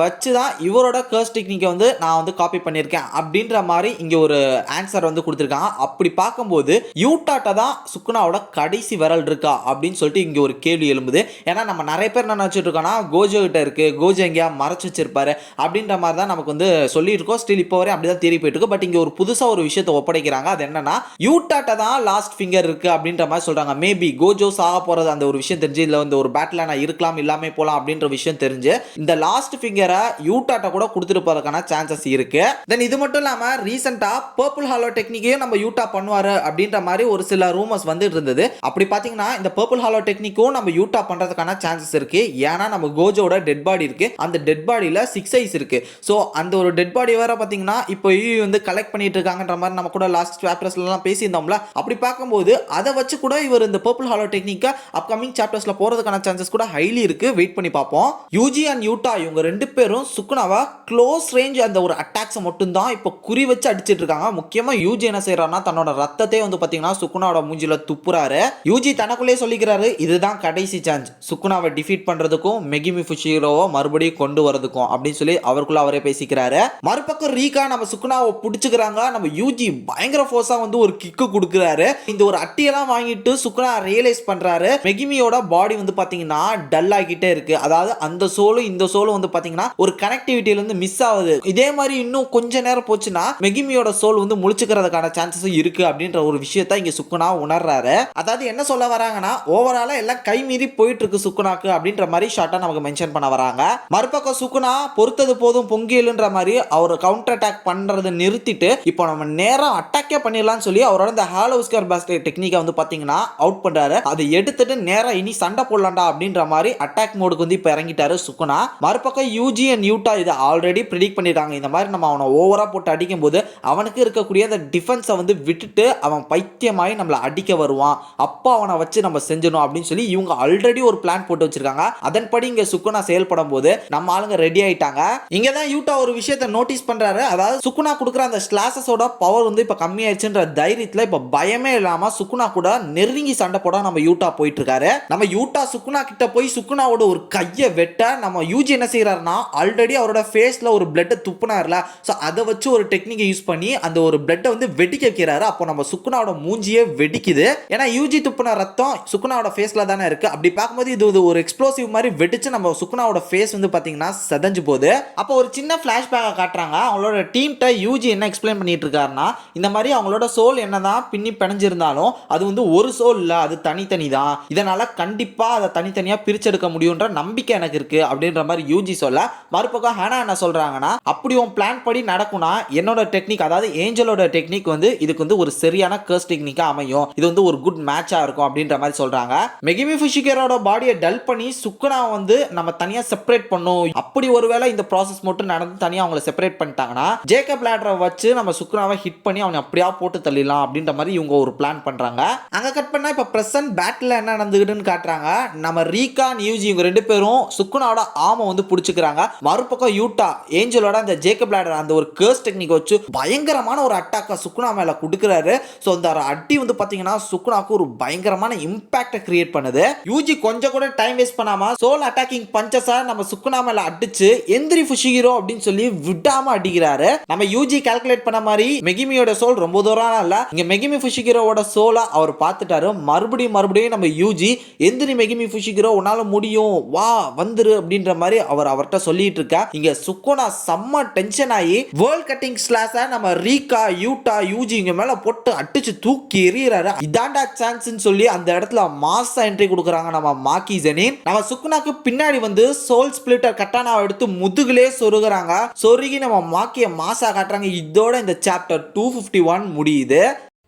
வச்சு தான் இவரோட கர்ஸ் டெக்னிக்கை வந்து நான் வந்து காப்பி பண்ணியிருக்கேன் அப்படின்ற மாதிரி இங்கே ஒரு ஆன்சர் வந்து கொடுத்துருக்காங்க. அப்படி பார்க்கும்போது யூட்டாட்ட தான் சுக்குனாவோட கடைசி விரல் இருக்கா அப்படின்னு சொல்லிட்டு இங்கே ஒரு கேள்வி எழும்புது. ஏன்னா நம்ம நிறைய பேர் என்ன நினச்சிட்டு இருக்கோம்னா கோஜோ கிட்ட இருக்கு, கோஜோ எங்கேயா மறைச்சு வச்சிருப்பாரு அப்படின்ற மாதிரி தான் நமக்கு வந்து சொல்லியிருக்கோம். ஸ்டில் இப்போ வரை அப்படிதான் தேடி போயிட்டு இருக்கு. பட் இங்கே ஒரு புதுசாக ஒரு விஷயத்தை ஒப்படைக்கிறாங்க. அது என்னன்னா யூட்டாட்ட தான் லாஸ்ட் ஃபிங்கர் இருக்கு அப்படின்ற மாதிரி சொல்றாங்க. மேபி கோஜோ சாக போறது அந்த ஒரு விஷயம் தெரிஞ்சு இல்லை வந்து ஒரு பேட்டில் நான் இருக்கலாம் இல்லாமே போகலாம் அப்படின்ற விஷயம் தெரிஞ்சு இந்த லாஸ்ட் ஃபிங்கரை யூட்டாட்ட கூட கொடுத்துட்டு போறதுக்கான சான்சஸ் இருக்கு. தென் இது மட்டும் இல்லாம ரீசெண்டா பர்பிள் ஹாலோ டெக்னிக்கையும் நம்ம யூட்டா பண்ணுவாரு அப்படின்ற மாதிரி ஒரு சில ரூமர்ஸ் வந்து இருந்தது. அப்படி பாத்தீங்கன்னா இந்த பர்பிள் ஹாலோ டெக்னிக்கும் நம்ம யூட்டா பண்றதுக்கான சான்சஸ் இருக்கு. ஏன்னா நம்ம கோஜோட டெட் பாடி இருக்கு, அந்த டெட் பாடியில 6 ஐஸ் இருக்கு. ஸோ அந்த ஒரு டெட் பாடி வேற பாத்தீங்கன்னா இப்போ வந்து கலெக்ட் பண்ணிட்டு இருக்காங்கன்ற மாதிரி நம்ம கூட லாஸ்ட் சாப்டர்ஸ்ல எல்லாம் பேசியிருந்தோம்ல. அப்படி பார்க்கும்போது அதை வச்சு கூட இவர் இந்த பர்பிள் ஹாலோ டெக்னிக்கை அப்கமிங் சாப்டர்ஸ்ல போறதுக்கான சான்சஸ் கூட ஹைலி இருக்கு. வெயிட் பண்ணி பார்ப்போம். யூஜி அண்ட் யூட்டா இவங்க ரெண்டு பேரும் சுக்குனாவா க்ளோஸ் ரேஞ்ச் அந்த ஒரு அட்டாக்ஸ் மட்டும் தான் இப்போ குறி வச்சு அடிச்சிட்டு இருக்காங்க. முக்கியமா யூஜி என்ன செய்யறாருன்னா தன்னோட ரத்தத்தை வந்து பாத்தீங்கன்னா சுக்குனாவோட மூஞ்சில துப்புறாரு. யூஜி தனக்குள்ளே சொல்லிக்கிறாரு இதுதான் கடைசி சான்ஸ் சுக்குனாவை டிஃபீட் பண்றதுக்கும் மெகிமி ஃபுஷிரோவை மறுபடியும் கொண்டு வரதுக்கும் அப்படின்னு சொல்லி அவருக்குள்ள அவரே பேசிக்கிறாரு. மறுபக்கம் ரீகா நம்ம சுக்குனாவை பிடிச்சுக்கிறாங்க. நம்ம யூஜி பயங்கர ஃபோர்ஸா வந்து ஒரு கிக்கு கொடுக்குறாரு. இந்த ஒரு அட்டியெல்லாம் வாங்கிட்டு சுக்குனா ரியலைஸ் பண்றாரு மெகிமியோட பாடி வந்து பாத்தீங்கன்னா டல் ஆகிட்டே இருக்கு. அதாவது அந்த சோலும் இந்த சோலும் வந்து பாத்தீங்கன்னா ஒரு கனெக்டிவிட்டில இருந்து மிஸ் ஆகுது. இதே மாதிரி இன்னும் கொஞ்ச நேரம் போச்சுன்னா மெகிமியோட சோல் வந்து முழிச்சுக்கிறதுக்கான சான்சஸ் இருக்கு அப்படின்ற ஒரு விஷயத்தை இங்க சுக்குனா உணர்றாரு. அதாவது என்ன சொல்ல வராங்கன்னா ஓவராலா எல்லாம் கை மீறி போயிட்டு இருக்கு சுக்குனாக்கு அப்படின்ற மாதிரி ஷார்ட்டா நமக்கு மென்ஷன் பண்ண வராங்க. மறுபக்கம் சுக்குனா பொறுத்தது போதும் பொங்கியல்ன்ற மாதிரி அவர் கவுண்டர் அட்டாக் பண்றதை நிறுத்திட்டு இப்போ நம்ம நேரம் அட்டாக்கே பண்ணிடலாம்னு சொல்லி அவரோட இந்த ஹாலோ ஸ்கர் பாஸ்கெட் டெக்னிக்கை வந்து பாத்தீங்கன்னா அவுட் பண்றாரு. அதை எடுத்துட்டு நேரம் இனி சண்டை போடலாம்டா அப்படின்ற மாதிரி அட்டாக் மோடுக்கு வந்து இப்ப இறங்கிட்டாரு சுக்குனா. மறுபக்கம் யூஜி அண்ட் யூட்டா இதை ஆல்ரெடி ப்ரிடிக்ட் பண்ணிட்டாங்க. இந்த மாதிரி நம்ம அவனை ஓவரா போட்டு அடிக்கும் போது அவனுக்கு இருக்கக்கூடிய அந்த டிஃபென்ஸை வந்து விட்டுட்டு அவன் பைத்தியமாயி நம்மளை அடிக்க வருவான், அப்போ அவனை வச்சு நம்ம செஞ்சணும் அப்படின்னு சொல்லி இவங்க ஆல்ரெடி ஒரு பிளான் போட்டு வச்சிருக்காங்க. அதன்படி இங்க சுக்குனா செயல்படும் போது நம்ம ஆளுங்க ரெடி ஆயிட்டாங்க. இங்க தான் யூட்டா ஒரு விஷயத்தை நோட்டீஸ் பண்றாரு. அதாவது சுக்குனா கொடுக்குற அந்த ஸ்லாஷஸோட பவர் வந்து இப்ப கம்மியாயிடுச்சுன்ற தைரியத்துல இப்ப பயமே இல்லாம சுக்குனா கூட நெருங்கி சண்டை போட நம்ம யூட்டா போயிட்டு இருக்காரு. நம்ம யூட்டா சுக்குனா கிட்ட போய் சுக்குனாவோட ஒரு கையை வெட்ட நம்ம யூஜி என்ன செய்யறாருன்னா ஆல்ரெடி அவரோட ஃபேஸ்ல ஒரு பிளட் துப்புனார்ல, சோ அதை வச்சு ஒரு டெக்னிக்கை யூஸ் பண்ணி அந்த ஒரு பிளட்டை வந்து வெடிக்க வைக்கிறாரு. அப்போ நம்ம சுக்குனாவோட மூஞ்சியே வெடிக்குது. ஏன்னா யூஜி துப்புன ரத்தம் சுக்குனாவோட ஃபேஸ்ல தானே இருக்கு. அப்படி பார்க்கும்போது இது ஒரு எக்ஸ்ப்ளோசிவ் மாதிரி வெடிச்சு நம்ம சுக்குனாவோட ஃபேஸ் வந்து பாத்தீங்கன்னா செதஞ்சு போகுது. அப்போ ஒரு சின்ன ஃபிளாஷ்பேக்கை காட்டுறாங்க. அவங்களோட டீம்கிட்ட யூஜி என்ன எக்ஸ்பிளைன் பண்ணிட்டு இருக்காருன்னா இந்த மாதிரி அவங்களோட சோல் என்னதான் பின்னி பிணைஞ்சிருந்தாலும் அது வந்து ஒரு சோல் இல்ல, அது தனித்தனி தான். இதனால கண்டிப்பா அதை தனித்தனியா பிரிச்செடுக்க முடியும்ன்ற நம்பிக்கை எனக்கு இருக்கு அப்படின்ற மாதிரி யூஜி சொல்ல, மறுபக்கம் ஹானா என்ன சொல்றாங்கன்னா அப்படி உன் பிளான் படி நடக்கும்னா என்னோட டெக்னிக் அதாவது ஏஞ்சலோட டெக்னிக் வந்து இதுக்கு வந்து ஒரு சரியான கர்ஸ் டெக்னிக்கா அமையும், இது வந்து ஒரு குட் மேட்சா இருக்கும் அப்படின்ற மாதிரி சொல்றாங்க. மெகிமி ஃபுஷிகரோட பாடியை டல் பண்ணி சுக்குனா வந்து நம்ம தனியா செப்பரேட் பண்ணும். அப்படி ஒருவேளை இந்த ப்ராசஸ் மட்டும் நடந்து தனியா அவங்களை செப்பரேட் பண்ணிட்டாங்கன்னா ஜேக்கப் லேடரை வச்சு நம்ம சுக்குனாவை ஹிட் பண்ணி அவனை அப்படியே போட்டு தள்ளிடலாம் அப்படின்ற மாதிரி இவங்க ஒரு பிளான் பண்றாங்க. அங்க கட் பண்ணா இப்ப பிரசன்ட் பேட்டில் என்ன நடந்துகிட்டுன்னு காட்டுறாங்க. நம்ம ரீகா யூஜி இவங்க ரெண்டு பேரும் சுக்குனாவோட ஆமை வந்து பிடிச்சுக்கிறாங்க. மறுபக்கம் யூட்டா ஏஞ்சலோட அந்த ஜேக்கப் லேடர் அந்த ஒரு கர்ஸ் டெக்னிக் வச்சு பயங்கரமான ஒரு அட்டாக்கா சுக்குனா மேல கொடுக்குறாரு. ஸோ அந்த அடி வந்து பாத்தீங்கன்னா சுக்குனாக்கு ஒரு பயங்கரமான இம்பாக்டை கிரியேட் பண்ணுது. யூஜி கொஞ்சம் கூட டைம் வேஸ்ட் பண்ணாம சோல் அட்டாக்கிங் பஞ்சஸா நம்ம சுக்குனா மேல அடிச்சு எந்திரி ஃபுஷிகிரோ அப்படின்னு சொல்லி விடாம அடிக்கிறாரு. நம்ம யூஜி கால்குலேட் பண்ண மாதிரி மெகிமியோட சோல் ரொம்ப தூரம் இல்ல, இங்க மெகிமி ஃபுஷிகிரோவோட சோலை அவர் பார்த்துட்டாரு. மறுபடியும் நம்ம யூஜி எந்திரி மெகிமி ஃபுஷிகிரோ உன்னால முடியும் வா வந்துரு அப்படின்ற மாதிரி அவர்கிட்ட சொல்லிட்டு இருக்கா. இங்க சுக்குனா செம்ம டென்ஷன் ஆகி வேர்ல்ட் கட்டிங் ஸ்லாஷ நம்ம ரீகா யூட்டா யூஜி இங்க மேல போட்டு அடிச்சு தூக்கி எறியறாரு. இதாண்டா சான்ஸ்னு சொல்லி அந்த இடத்துல மாசா என்ட்ரி கொடுக்குறாங்க நம்ம மாக்கி ஜெனின். நம்ம சுக்குனாக்கு பின்னாடி வந்து சோல் ஸ்பிளிட்டர் கட்டானாவை எடுத்து முதுகுலே சொருகுறாங்க. சொருகி நம்ம மாக்கிய மாசா காட்டுறாங்க. இதோட இந்த சாப்டர் 251 முடியுது.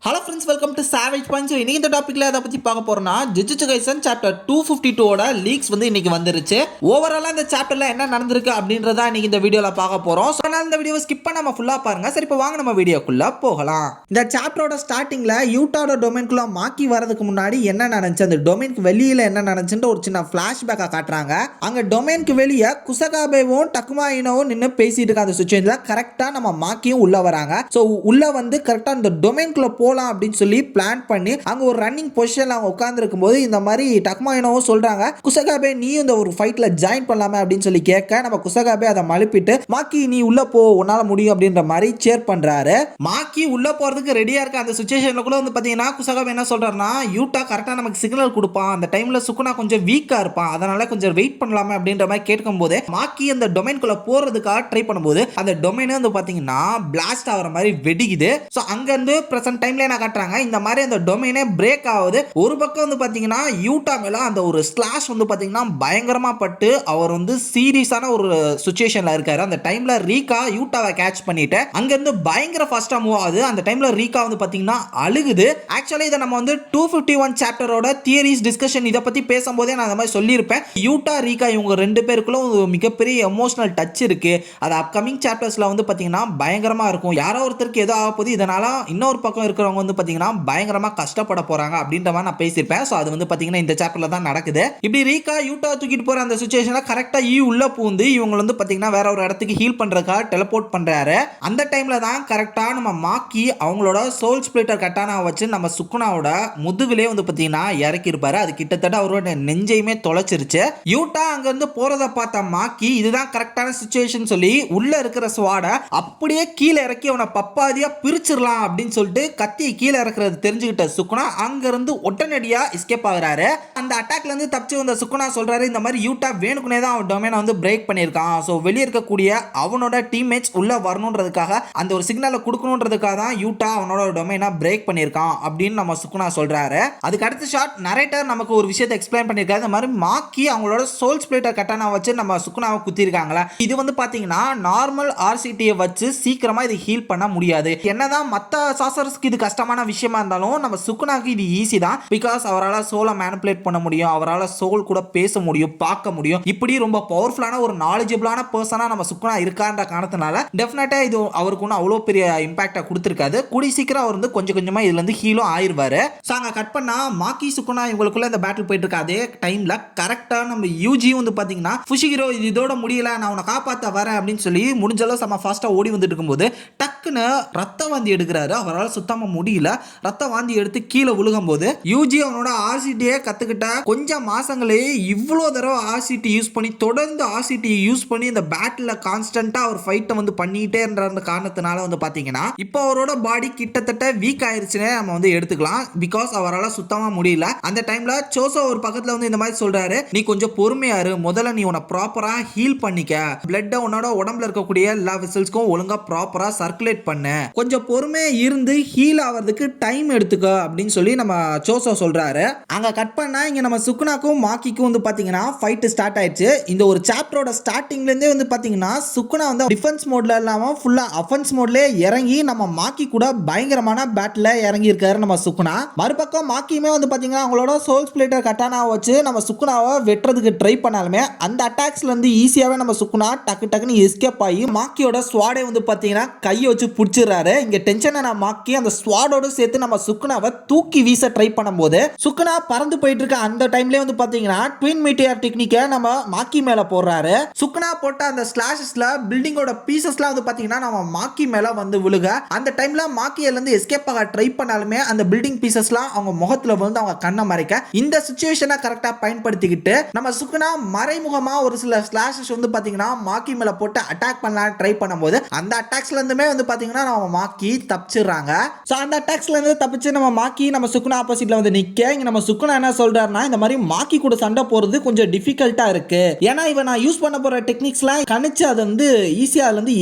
Hello friends, welcome to savage point. So இன்னைக்கு இந்த டாப்பிக்கில் அதை பற்றி பார்க்க போகிறோம்னா ஜுஜுட்சு கைசன் சாப்டர் 252ஓட லீக்ஸ் வந்து இன்னைக்கு வந்துருச்சு. ஓவராலாக இந்த சாப்டரில் என்ன நடந்திருக்கு அப்படின்றத இன்னைக்கு இந்த வீடியோவில் பார்க்க போகிறோம். ஸோ நான் இந்த வீடியோவை ஸ்கிப் பண்ணாமல் ஃபுல்லாக பாருங்க. சரி, இப்போ வாங்க நம்ம வீடியோக்குள்ளே போகலாம். இந்த சாப்டரோட ஸ்டார்டிங்கில் யூட்டாவோட டொமைன்குள்ளே மாக்கி வரதுக்கு முன்னாடி என்ன நடந்துச்சு, அந்த டொமைனுக்கு வெளியில் என்ன நடந்துச்சுன்ற ஒரு சின்ன ஃப்ளாஷ்பேக்காக காட்டுறாங்க. அங்கே டொமைனுக்கு வெளியே குசகாபேவும் டக்குமாயினோவும் நின்று பேசிட்டு இருக்க அந்த சுச்சுவேஷனில் கரெக்டாக நம்ம மாக்கியும் உள்ளே வராங்க. ஸோ உள்ளே வந்து கரெக்டாக இந்த டொமைனுக்குள்ளே போலாம் அப்படின்னு சொல்லி பிளான் பண்ணி அங்க ஒரு ரன்னிங் பொசிஷன்ல அவங்க உட்கார்ந்து இருக்கும்போது இந்த மாதிரி டக்மாயினோவும் சொல்றாங்க, குசகாபே நீயும் இந்த ஒரு ஃபைட்ல ஜாயின் பண்ணலாமே அப்படின்னு சொல்லி கேட்க, நம்ம குசகாபே அதை மழுப்பிட்டு மாக்கி நீ உள்ள போ உன்னால முடியும் அப்படின்ற மாதிரி சேர் பண்றாரு. மாக்கி உள்ள போறதுக்கு ரெடியா இருக்க அந்த சிச்சுவேஷன்ல கூட வந்து பாத்தீங்கன்னா குசகாபே என்ன சொல்றாருன்னா, யூட்டா கரெக்டா நமக்கு சிக்னல் கொடுப்பான், அந்த டைம்ல சுக்குனா கொஞ்சம் வீக்கா இருப்பான், அதனால கொஞ்சம் வெயிட் பண்ணலாமே அப்படின்ற மாதிரி கேட்கும் போது மாக்கி அந்த டொமைன்குள்ள போறதுக்காக ட்ரை பண்ணும்போது அந்த டொமைன் வந்து பாத்தீங்கன்னா பிளாஸ்ட் ஆகிற மாதிரி வெடிக்குது. ஸோ அங்கேருந்து ப்ரெசென்ட் டைம்ல என்ன காட்டுறாங்க, இந்த மாதிரி அந்த டொமைனே பிரேக் ஆகுது. ஒரு பக்கம் வந்து பார்த்தீங்கன்னா யூட்டா மேலே அந்த ஒரு ஸ்லாஷ் வந்து பார்த்தீங்கன்னா பயங்கரமாக பட்டு அவர் வந்து சீரியஸான ஒரு சுச்சுவேஷனில் இருக்காரு. அந்த டைமில் ரீகா யூட்டாவை கேட்ச் பண்ணிட்டு அங்கேருந்து பயங்கர ஃபாஸ்ட்டாக மூவ் ஆகுது. அந்த டைமில் ரீகா வந்து பார்த்தீங்கன்னா அழுகுது. ஆக்சுவலி இதை நம்ம வந்து 251 சாப்டரோட தியரிஸ் டிஸ்கஷன் இதை பற்றி பேசும்போதே நான் அந்த மாதிரி சொல்லியிருப்பேன். யூட்டா ரீகா இவங்க ரெண்டு பேருக்குள்ள ஒரு மிகப்பெரிய எமோஷனல் டச் இருக்கு. அது அப்கமிங் சாப்டர்ஸ்ல வந்து பார்த்தீங்கன்னா பயங்கரமாக இருக்கும். யாரோ ஒருத்தருக்கு ஏதோ ஆக போகுது, இதனால இன்னொரு பக்கம் இருக்கிறவங்க வந்து பார்த்தீங்கன்னா பயங்கரமா கஷ்டப்பட போறாங்க அப்படின்ற மாதிரி நான் பேசியிருப்பேன். ஸோ அது வந்து பார்த்தீங்கன்னா இந்த சாப்டர்ல தான் நடக்குது. இப்படி ரீகா யூட்டா தூக்கிட்டு போற அந்த சுச்சுவேஷன்ல கரெக்டா உள்ள பூந்து இவங்க வந்து பார்த்தீங்கன்னா வேற ஒரு இடத்துக்கு ஹீல் பண்றதுக்காக டெலிபோர்ட் பண்றாரு. அந்த டைம்ல தான் கரெக்டா நம்ம மாக்கி அவங்களோட சோல் ஸ்பிளிட்டர் கட்டானா வச்சு நம்ம சுக்குனாவோட முதுகுலே வந்து பார்த்தீங்கன்னா இறக்கி இருப்பாரு. அது கிட்டத்தட்ட அவரோட நெஞ்சையுமே தொலைச்சிருச்சு. யூட்டா அங்க இருந்து போறதை பார்த்த மாக்கி இதுதான் கரெக்டான சுச்சுவேஷன் சொல்லி உள்ள இருக்கிற ஸ்வாட அப்படியே கீழே இறக்கி அவனை பப்பாதியா பிரிச்சிடலாம் அப்படின்னு சொல்லிட்டு கத்தி கீழே இறக்குறது தெரிஞ்சுக்கிட்ட சுக்குனா அங்க இருந்து உடனடியா எஸ்கேப் ஆகுறாரு. அந்த அட்டாக்ல இருந்து தப்பிச்சு வந்த சுக்குனா சொல்றாரு, இந்த மாதிரி யூட்டா வேணுக்குனே தான் அவன் டொமைனை வந்து பிரேக் பண்ணியிருக்கான். ஸோ வெளியே இருக்கக்கூடிய அவனோட டீம்மேட்ஸ் உள்ள வரணுன்றதுக்காக அந்த ஒரு சிக்னலை கொடுக்கணுன்றதுக்காக தான் யூட்டா அவனோட டொமைனை பிரேக் பண்ணியிருக்கான் அப்படின்னு நம்ம சுக்குனா சொல்றாரு. அதுக்கு அடுத்த ஷாட் நரேட்டர் நமக்கு ஒரு விஷயத்தை எக்ஸ்பிளைன் பண்ணியிருக்காரு. இந்த மாதிரி மாக்கி அவங்களோட சோல் ஸ்பிளிட்டர் கட்டானா வச்சு நம்ம சுக்குனாவை குத்திருக்காங்களா, இது வந்து பாத்தீங்கன்னா நார்மல் ஆர்சிடியை வச்சு சீக்கிரமா இது ஹீல் பண்ண முடியாது. என்னதான் மற்ற சாசர்ஸ்க்கு இது கஷ்டமான விஷயமா இருந்தாலும் நம்ம சுக்குனாக்கு இது ஈஸி தான். பிகாஸ் அவரால் சோலை மேனிபுலேட் பண்ண முடியும், அவரால் சோல் கூட பேச முடியும், பார்க்க முடியும். இப்படி ரொம்ப பவர்ஃபுல்லான ஒரு நாலேஜபிளான பர்சனா நம்ம சுக்குனா இருக்கான்ற காரணத்தினால டெஃபினட்டா இது அவருக்கு ஒன்றும் அவ்வளோ பெரிய இம்பாக்டா கொடுத்துருக்காது. கூடி சீக்கிரம் அவர் வந்து கொஞ்சம் கொஞ்சமா இதுல இருந்து ஹீலும் ஆயிருவாரு. ஸோ அங்கே கட் பண்ணா மாக்கி சுக்குனா இவங்களுக்குள்ள இந்த பேட்டில் போயிட்டு இருக்க அதே டைம்ல கரெக்டா நம்ம யூஜியும் வந்து பாத்தீங்கன்னா ஃபுஷிகிரோ இது இதோட முடியல, நான் உன்னை காப்பாற்ற வரேன் அப்படின்னு சொல்லி முடிஞ்சளவு செம்ம ஃபாஸ்டா ஓடி வந்துட்டு இருக்கும்போது டக்குன்னு ரத்த வாந்தி எடுக்கிறாரு. அவரால் சுத்தமா முடியல. ரத்த வாந்தி எடுத்து கீழே விழுகும் போது யூஜி அவனோட ஆர்சிடியை கத்துக்கிட்ட கொஞ்சம் மாசங்களே இவ்வளோ தடவை ஆர்சிடி யூஸ் பண்ணி தொடர்ந்து ஆர்சிடி யூஸ் பண்ணி இந்த பேட்டில் கான்ஸ்டன்டா அவர் ஃபைட்டை வந்து பண்ணிட்டே என்ற காரணத்தினால வந்து பாத்தீங்கன்னா இப்போ அவரோட பாடி கிட்டத்தட்ட வீக் ஆயிருச்சுன்னு நம்ம வந்து எடுத்துக்கலாம். பிகாஸ் அவரால் சுத்தமா முடியல. அந்த டைம்ல சோசோ ஒரு பக்கத்துல வந்து இந்த மாதிரி சொல்றாரு, நீ கொஞ்சம் பொறுமையா இரு, முதல்ல நீ உன்னை ப்ராப்பரா ஹீல் பண்ணிக்க, பிளட் உன்னோட உடம்புல இருக்கக்கூடிய எல்லா வெசல்ஸ்க்கும் ஒழுங்கா ப்ராப்பரா சர்க்குலேட் பண்ணு, கொஞ்சம் பொறுமையா இருந்து ஹீல் ஆகிறதுக்கு டைம் எடுத்துக்க அப்படின்னு சொல்லி நம்ம சோசோ சொல்றாரு. அங்க கட் பண்ணா இங்க நம்ம சுக்குனாக்கும் மாக்கிக்கும் வந்து பாத்தீங்கன்னா ஃபைட் ஸ்டார்ட் ஆயிடுச்சு. இந்த ஒரு சாப்டரோட ஸ்டார்டிங்ல இருந்தே வந்து பாத்தீங்கன்னா சுக்குனா வந்து டிஃபென்ஸ் மோட்ல இல்லாம ஃபுல்லா அஃபென்ஸ் மோட்லயே இறங்கி நம்ம மாக்கி கூட பயங்கரமான பேட்டில் இறங்கி இருக்காரு நம்ம சுக்குனா. மறுபக்கம் மாக்கியுமே வந்து பாத்தீங்கன்னா அவங்களோட சோல் ஸ்பிளிட்டர் கட்டானா வச்சு நம்ம சுக்குனாவை வெட்டுறதுக்கு ட்ரை பண்ணாலுமே அந்த அட்டாக்ஸ்ல இருந்து ஈஸியாவே நம்ம சுக்குனா டக்கு டக்குன்னு எஸ்கேப் ஆகி மாக்கியோட ஸ்வாடை வந்து பாத்தீங்கன்னா கையை வச்சு பிடிச்சிடுறாரு. இங்க டென்ஷனை மாக்கி அந்த ஸ்வாடோட சேர்த்து நம்ம சுக்குனாவை தூக்கி வீச ட்ரை பண்ணும்போது சுக்குனா பறந்து போயிட்டு இருக்க அந்த டைம்லயே வந்து பாத்தீங்கன்னா ட்வின் மீட்டியர் டெக்னிக்கை நம்ம மாக்கி மேல போடுறாரு. சுக்குனா போட்ட அந்த ஸ்லாஷஸ்ல பில்டிங்கோட பீசஸ்லாம் வந்து பாத்தீங்கன்னா நம்ம மாக்கி மேல வந்து விழுக அந்த டைம்ல மாக்கியில இருந்து எஸ்கேப் ஆக ட்ரை பண்ணாலுமே அந்த பில்டிங் பீசஸ்லாம் அவங்க முகத்துல வந்து அவங்க கண்ணை மறைக்க இந்த சிச்சுவேஷனை கரெக்டா பயன்படுத்திக்கிட்டு நம்ம சுக்குனா மறைமுகமா ஒரு சில ஸ்லாஷஸ் வந்து பாத்தீங்கன்னா மாக்கி மேல போட்டு அட்டாக் பண்ணலாம் ட்ரை பண்ணும்போது அந்த அட்டாக்ஸ்ல இருந்துமே வந்து பாத்தீங்கன்னா நம்ம மாக்கி தப்பிச்சிடுறாங்க. சோ அந்த அட்டாக்ஸ்ல இருந்து தப்பிச்சு நம்ம மாக்கி நம்ம சுக்குனா ஆப்போசிட்ல வந்து நிக்க இங்க நம்ம சுக்குனா என்ன சொல்றாருன்னா, இந்த மாதிரி மாக்கி கூட சண்டை போறது கொஞ்சம் டிஃபிகல்ட்டா இருக்கு, ஏன்னா இவன் நான் யூஸ் பண்ண போற டெக்னிக்ஸ்லாம் கணிச்சு அது வந்து ஈஸியா அதுல இருந்து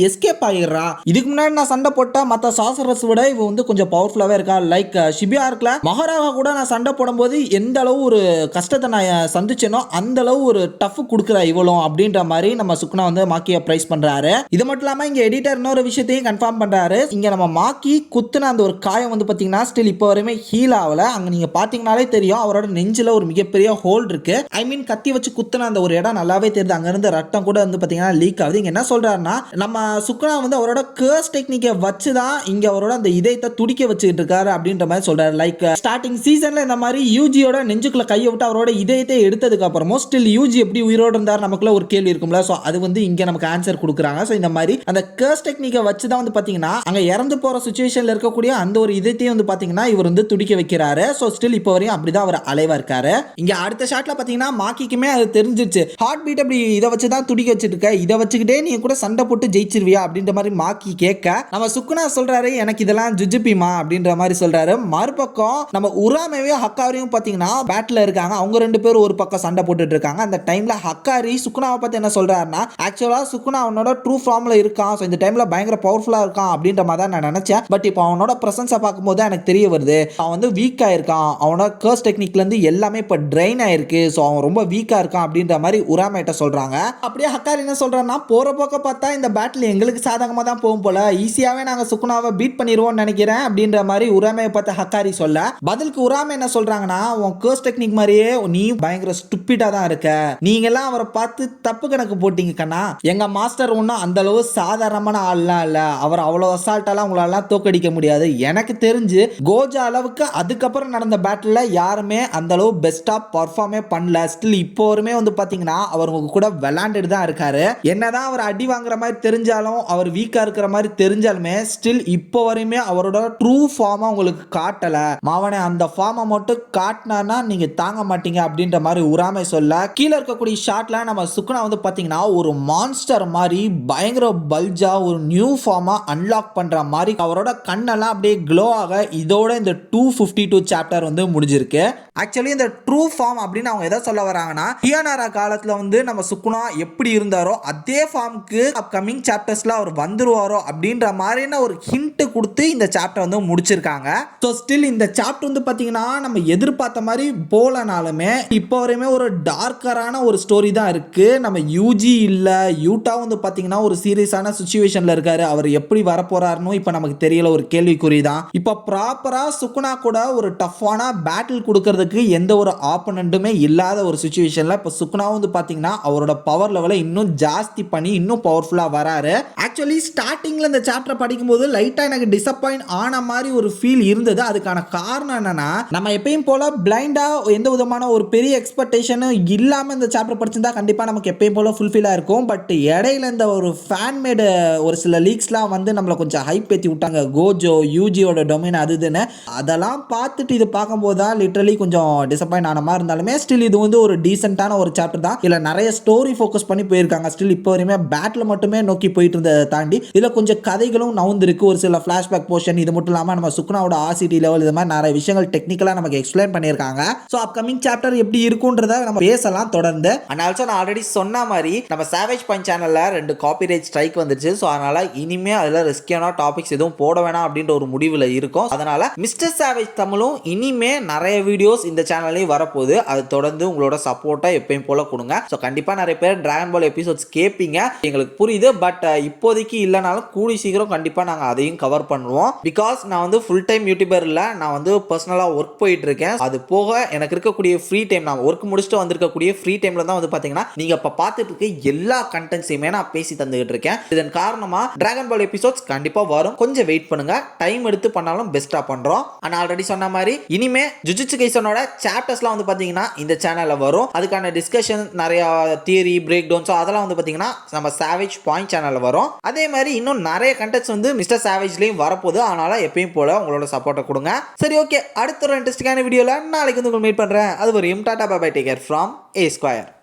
எஸ்கேப் ஆகிடுறா. இதுக்கு முன்னாடி நான் சண்டை போட்ட மற்ற சாசரஸ் விட இவ வந்து கொஞ்சம் பவர்ஃபுல்லாவே இருக்கா. லைக் ஷிபியா இருக்கல மகாராவா கூட நான் சண்டை போடும்போது எந்த அளவு ஒரு கஷ்டத்தை நான் சந்திச்சேனோ அந்த அளவு ஒரு டஃப் கொடுக்குறா இவளும் அப்படின்ற மாதிரி நம்ம சுக்குனா வந்து மாக்கியை பிரைஸ் பண்றாரு. இது மட்டும் இல்லாம இங்க எடிட்டர் இன்னொரு விஷயத்தையும் கன்ஃபார்ம் பண்றாரு. இங்க நம்ம மாக்கி குத்துன அந்த ஒரு காயம் வந்து பாத்தீங்கன்னா ஸ்டில் இப்போ வரையுமே ஹீல் ஆகல. அங்க நீங்க பாத்தீங்கன்னாலே தெரியும் அவரோட நெஞ்சில ஒரு மிகப்பெரிய ஹோல் இருக்கு. ஐ மீன் கத்தி வச்சு குத்துன அந்த ஒரு இடம் நல்லாவே தெரியுது. அங்க இருந்து ரத்தம் கூட வந்து பாத்தீங்கன்னா லீக் ஆகுது. இங்க என்ன சொல்றாருன்னா, நம்ம சுக்குனா வந்து அவரோட கர்ஸ் டெக்னிக்கை வச்சுதான் இங்க அவரோட அந்த இதயத்தை துடிக்க வச்சுக்கிட்டு இருக்காரு அப்படின்ற மாதிரி சொல்றாரு. லைக் ஸ்டார்டிங் சீசன்ல இந்த மாதிரி யூஜியோட நெஞ்சுக்குள்ள கையை விட்டு அவரோட இதயத்தை எடுத்ததுக்கு அப்புறமும் ஸ்டில் யூஜி எப்படி உயிரோடு இருந்தார் நமக்குள்ள ஒரு கேள்வி இருக்கும்ல. சோ அது வந்து இங்க நமக்கு ஆன்சர் கொடுக்குறாங்க. சோ இந்த மாதிரி அந்த கர்ஸ் டெக்னிக்கை வச்சுதான் வந்து பாத்தீங்கன்னா அங்க இறந்து போற சிச்சுவேஷன்ல இருக்கக்கூடிய அந்த ஒரு இதயத்தையும் வந்து பாத்தீங்கன்னா இவர் வந்து துடிக்க வைக்கிறாரு. ஸோ ஸ்டில் இப்போ வரையும் அப்படிதான் அவர் அலைவா இருக்காரு. இங்க அடுத்த ஷாட்ல பாத்தீங்கன்னா மாக்கிக்குமே அது தெரிஞ்சிருச்சு. ஹார்ட் பீட் அப்படி இதை வச்சு தான் துடிக்க வச்சுட்டு இருக்க, இதை வச்சுக்கிட்டே நீ கூட சண்டை போட்டு ஜெயிச்சிருவியா அப்படின்ற மாதிரி மாக்கி கேட்க, நம்ம சுக்குனா சொல்றாரு எனக்கு இதெல்லாம் ஜுஜுபிமா அப்படின்ற மாதிரி சொல்றாரு. மறுபக்கம் நம்ம உராமையும் ஹக்காரியும் பாத்தீங்கன்னா பேட்டில் இருக்காங்க. அவங்க ரெண்டு பேரும் ஒரு பக்கம் சண்டை போட்டுட்டு இருக்காங்க. அந்த டைம்ல ஹக்காரி சுக்குனாவை பத்தி என்ன சொல்றாருன்னா, ஆக்சுவலா சுக்குனா அவனோட ட்ரூ ஃபார்ம்ல இருக்கான், ஸோ இந்த டைம்ல பயங்கர பவர்ஃபுல்லா இருக்கான் அப்படின்ற மாதிரி தான் நான் நினைச்சேன். பட் இப்போ அவனோட பிரசன்ஸை பார்க்கும்போது எனக்கு தெரிய வருது அவன் வந்து வீக்கா இருக்கான், அவனோட கர்ஸ் டெக்னிக்ல இருந்து எல்லாமே இப்போ ட்ரெயின் ஆயிருக்கு, ஸோ அவன் ரொம்ப வீக்கா இருக்கான் அப்படின்ற மாதிரி உராமைட்ட சொல்றாங்க. அப்படியே ஹக்காரி என்ன சொல்றான்னா, போற போக்க பார்த்தா இந்த பேட்டில் எங்களுக்கு சாதகமாக தான் போகும் போல, ஈஸியாவே நாங்க சுக்குனாவை பீட் பண்ணிடுவோம் நினைக்கிறேன் அப்படின்ற மாதிரி உராமையை பார்த்து ஹக்காரி சொல்ல, பதிலுக்கு உராமை என்ன சொல்றாங்கன்னா, உன் கர்ஸ் டெக்னிக் மாதிரியே நீ பயங்கர ஸ்டூபிடா தான் இருக்க, நீங்க எல்லாம் அவரை பார்த்து தப்பு கணக்கு போட்டீங்க கண்ணா, எங்க மாஸ்டர் ஒன்றும் அந்த அளவு சாதாரணமான ஆள்லாம் இல்ல, அவர் அவ்வளவு அசால்ட்டாலாம் உங்களால தோக்கடிக்க முடியாது, எனக்கு தெரிஞ்சு கோஜா அளவுக்கு அதுக்கப்புறம் நடந்த பேட்டில் யாருமே அந்த அளவு பெஸ்டா பர்ஃபார்மே பண்ணல, ஸ்டில் இப்போ வரையுமே வந்து பாத்தீங்கன்னா அவர் உங்க கூட விளையாண்டுட்டு தான் இருக்காரு, என்னதான் அவர் அடி வாங்குற மாதிரி தெரிஞ்சாலும் அவர் வீக்கா இருக்கிற மாதிரி தெரிஞ்சாலுமே ஸ்டில் இப்போ வரையுமே அவரோட ட்ரூ ஃபார்மை உங்களுக்கு காட்டல, மாவனே அந்த ஃபார்மை மட்டும் காட்டினா நீங்க தாங்க மாட்டீங்க அப்படின்ற மாதிரி உராமை சொல்ல, கீழே இருக்கக்கூடிய ஷாட்ல நம்ம சுக்குனா வந்து பாத்தீங்கன்னா ஒரு மான்ஸ்டர் மாதிரி பயங்கர பல்ஜா ஒரு நியூ ஃபார்மா அன்லாக் பண்ற மாதிரி அவரோட கண்ணெல்லாம் அப்படியே க்ளோ ஆக இதோட இந்த 252 சாப்டர் வந்து முடிஞ்சிருக்கு. ஆக்சுவலி இந்த ட்ரூ ஃபார்ம் அப்படின்னு அவங்க எதை சொல்ல வராங்கன்னா, ஹியானாரா காலத்துல வந்து நம்ம சுக்குனா எப்படி இருந்தாரோ அதே ஃபார்முக்கு அப்கமிங் சாப்டர்ஸ்ல அவர் வந்துருவாரோ அப்படின்ற மாதிரியான ஒரு ஹிண்ட் கொடுத்து இந்த சாப்டர் வந்து முடிச்சிருக்காங்க. ஸோ ஸ்டில் இந்த சாப்டர் வந்து பாத்தீங்கன்னா நம்ம எதிர்பார்த்த மாதிரி போலனாலுமே இப்போ வரையுமே ஒரு டார்க்கரான ஒரு ஸ்டோரி தான் இருக்கு. நம்ம யூஜி இல்ல யூட்டா வந்து பாத்தீங்கன்னா ஒரு சீரியஸான சுச்சுவேஷன்ல இருக்காரு, அவர் எப்படி வரப்போறாருன்னு இப்போ நமக்கு தெரியல, ஒரு கேள்விக்குறி தான். இப்போ ப்ராப்பரா சுக்குனா கூட ஒரு டஃப்பான பேட்டில் கொடுக்கறதுக்கு எந்த ஒரு ஆப்பனண்ட்டுமே இல்லாத ஒரு சுச்சுவேஷன்ல இப்போ சுக்குனா வந்து பாத்தீங்கன்னா அவரோட பவர் லெவலை இன்னும் ஜாஸ்தி பண்ணி இன்னும் பவர்ஃபுல்லா வராரு. ஆக்சுவலி ஸ்டார்டிங்ல இந்த சாப்டர் படிக்கும்போது லைட்டா எனக்கு டிசப்பாயிண்ட் ஆன மாதிரி ஒரு ஃபீல் இருந்தது. அதுக்கான காரணம் என்னன்னா, நம்ம எப்பயும் போல பிளைண்டா எந்த விதமான ஒரு பெரிய எக்ஸ்பெக்டேஷனும் இல்லாம இந்த சாப்டர் படிச்சிருந்தா கண்டிப்பா நமக்கு எப்பயும் போல ஃபுல்ஃபில்லா இருக்கும். பட் இடையில இந்த ஒரு ஃபேன் மேடு ஒரு சில லீக்ஸ்லாம் வந்து நம்மளை கொஞ்சம் ஹைப் ஏற்றி விட்டாங்க, கோஜோ யூஜியோட டொமைன் அது இதுன்னு, அதெல்லாம் பார்த்துட்டு இது பார்க்கும்போது தான் லிட்டரலி கொஞ்சம் டிசப்பாயிண்ட் ஆன மாதிரி இருந்தாலுமே ஸ்டில் இது வந்து ஒரு டீசென்ட்டான ஒரு சாப்டர் தான். இல்லை நிறைய ஸ்டோரி ஃபோக்கஸ் பண்ணி போயிருக்காங்க. ஸ்டில் இப்போ வரையுமே பேட்டில் மட்டுமே நோக்கி போயிட்டு இருந்ததை தாண்டி இதில் கொஞ்சம் கதைகளும் நவுந்திருக்கு, ஒரு சில ஃப்ளாஷ்பேக் போர்ஷன், இது மட்டும் இல்லாமல் நம்ம சுக்குனாவோட ஆசிட்டி லெவல், இது மாதிரி நிறைய விஷயங்கள் டெக்னிக்கலாக நமக்கு எக்ஸ்பிளைன் பண்ணியிருக்காங்க. ஸோ அப்கமிங் சாப்டர் எப்படி இருக்குன்றத நம்ம பேசலாம் தொடர்ந்து. அண்ட் ஆல்சோ நான் ஆல்ரெடி சொன்ன மாதிரி நம்ம சாவேஜ் பாயிண்ட் சேனலில் 2 காப்பிரைட் ஸ்ட்ரைக் வந்துருச்சு. ஸோ அதனால இனிமே அதில் ரிஸ்கியான டாபிக்ஸ் எதுவும் போட வேணாம் அப்படின்ற ஒரு முடிவில் இருக்கும். அதனால மிஸ்டர் சாவேஜ் தமிழும் இனிமே நிறைய வீடியோஸ் இந்த சேனல்லையும் வரப்போகுது. அது தொடர்ந்து உங்களோட சப்போர்ட்டை எப்பயும் போல கொடுங்க. ஸோ கண்டிப்பாக நிறைய பேர் டிராகன் பால் எபிசோட்ஸ் கேட்பீங்க, எங்களுக்கு புரியுது. பட் இப்போதைக்கு இல்லைனாலும் கூடி சீக்கிரம் கண்டிப்பாக நாங்கள் அதையும் கவர் பண்ணுவோம். பிகாஸ் நான் வந்து ஃபுல் டைம் யூடியூபர் இல்லை, நான் வந்து பர்சனலாக ஒர்க் போயிட்டு இருக்கேன். அது போக எனக்கு இருக்கக்கூடிய ஃப்ரீ டைம், நான் ஒர்க் முடிச்சுட்டு வந்திருக்கக்கூடிய ஃப்ரீ டைமில் தான் வந்து பார்த்தீங்கன்னா நீங்கள் இப்போ பார்த்துட்டு இருக்க எல்லா கண்டென்ட்ஸையுமே நான் பேசி தந்துகிட்டு இருக்கேன். இதன் காரணமாக டிராகன் பால் எபிசோட்ஸ் கண்டிப்பாக வரும், கொஞ்சம் வெயிட் பண்ணுங்க, டைம் எடுத்து பண்ணாலும் பெஸ்ட்டாக பண்ணுறோம். ஆனால் ஆல்ரெடி சொன்ன மாதிரி இனிமே ஜுஜுட்சு கைசனோட சாப்டர்ஸ்லாம் வந்து பார்த்தீங்கன்னா இந்த சேனலில் வரும். அதுக்கான டிஸ்கஷன் நிறைய தியரி பிரேக் டவுன்ஸோ அதெல்லாம் வந்து பார்த்தீங்கன்னா நம்ம சாவேஜ் பாயிண்ட் சேனலில் வரும். அதே மாதிரி இன்னும் நிறைய கண்டென்ட்ஸ் வந்து மிஸ்டர் சாவேஜ்லேயும் வரப்போகுது. அதனால எப்பயும் போல உங்களோட சப்போர்ட்டை கொடுங்க. சரி, ஓகே, அடுத்த ஒரு இன்ட்ரெஸ்டிங்கான வீடியோவில் நாளைக்கு வந்து உங்களுக்கு மீட் பண்ணுறேன். அது ஒரு tata bye bye, take care from A Square.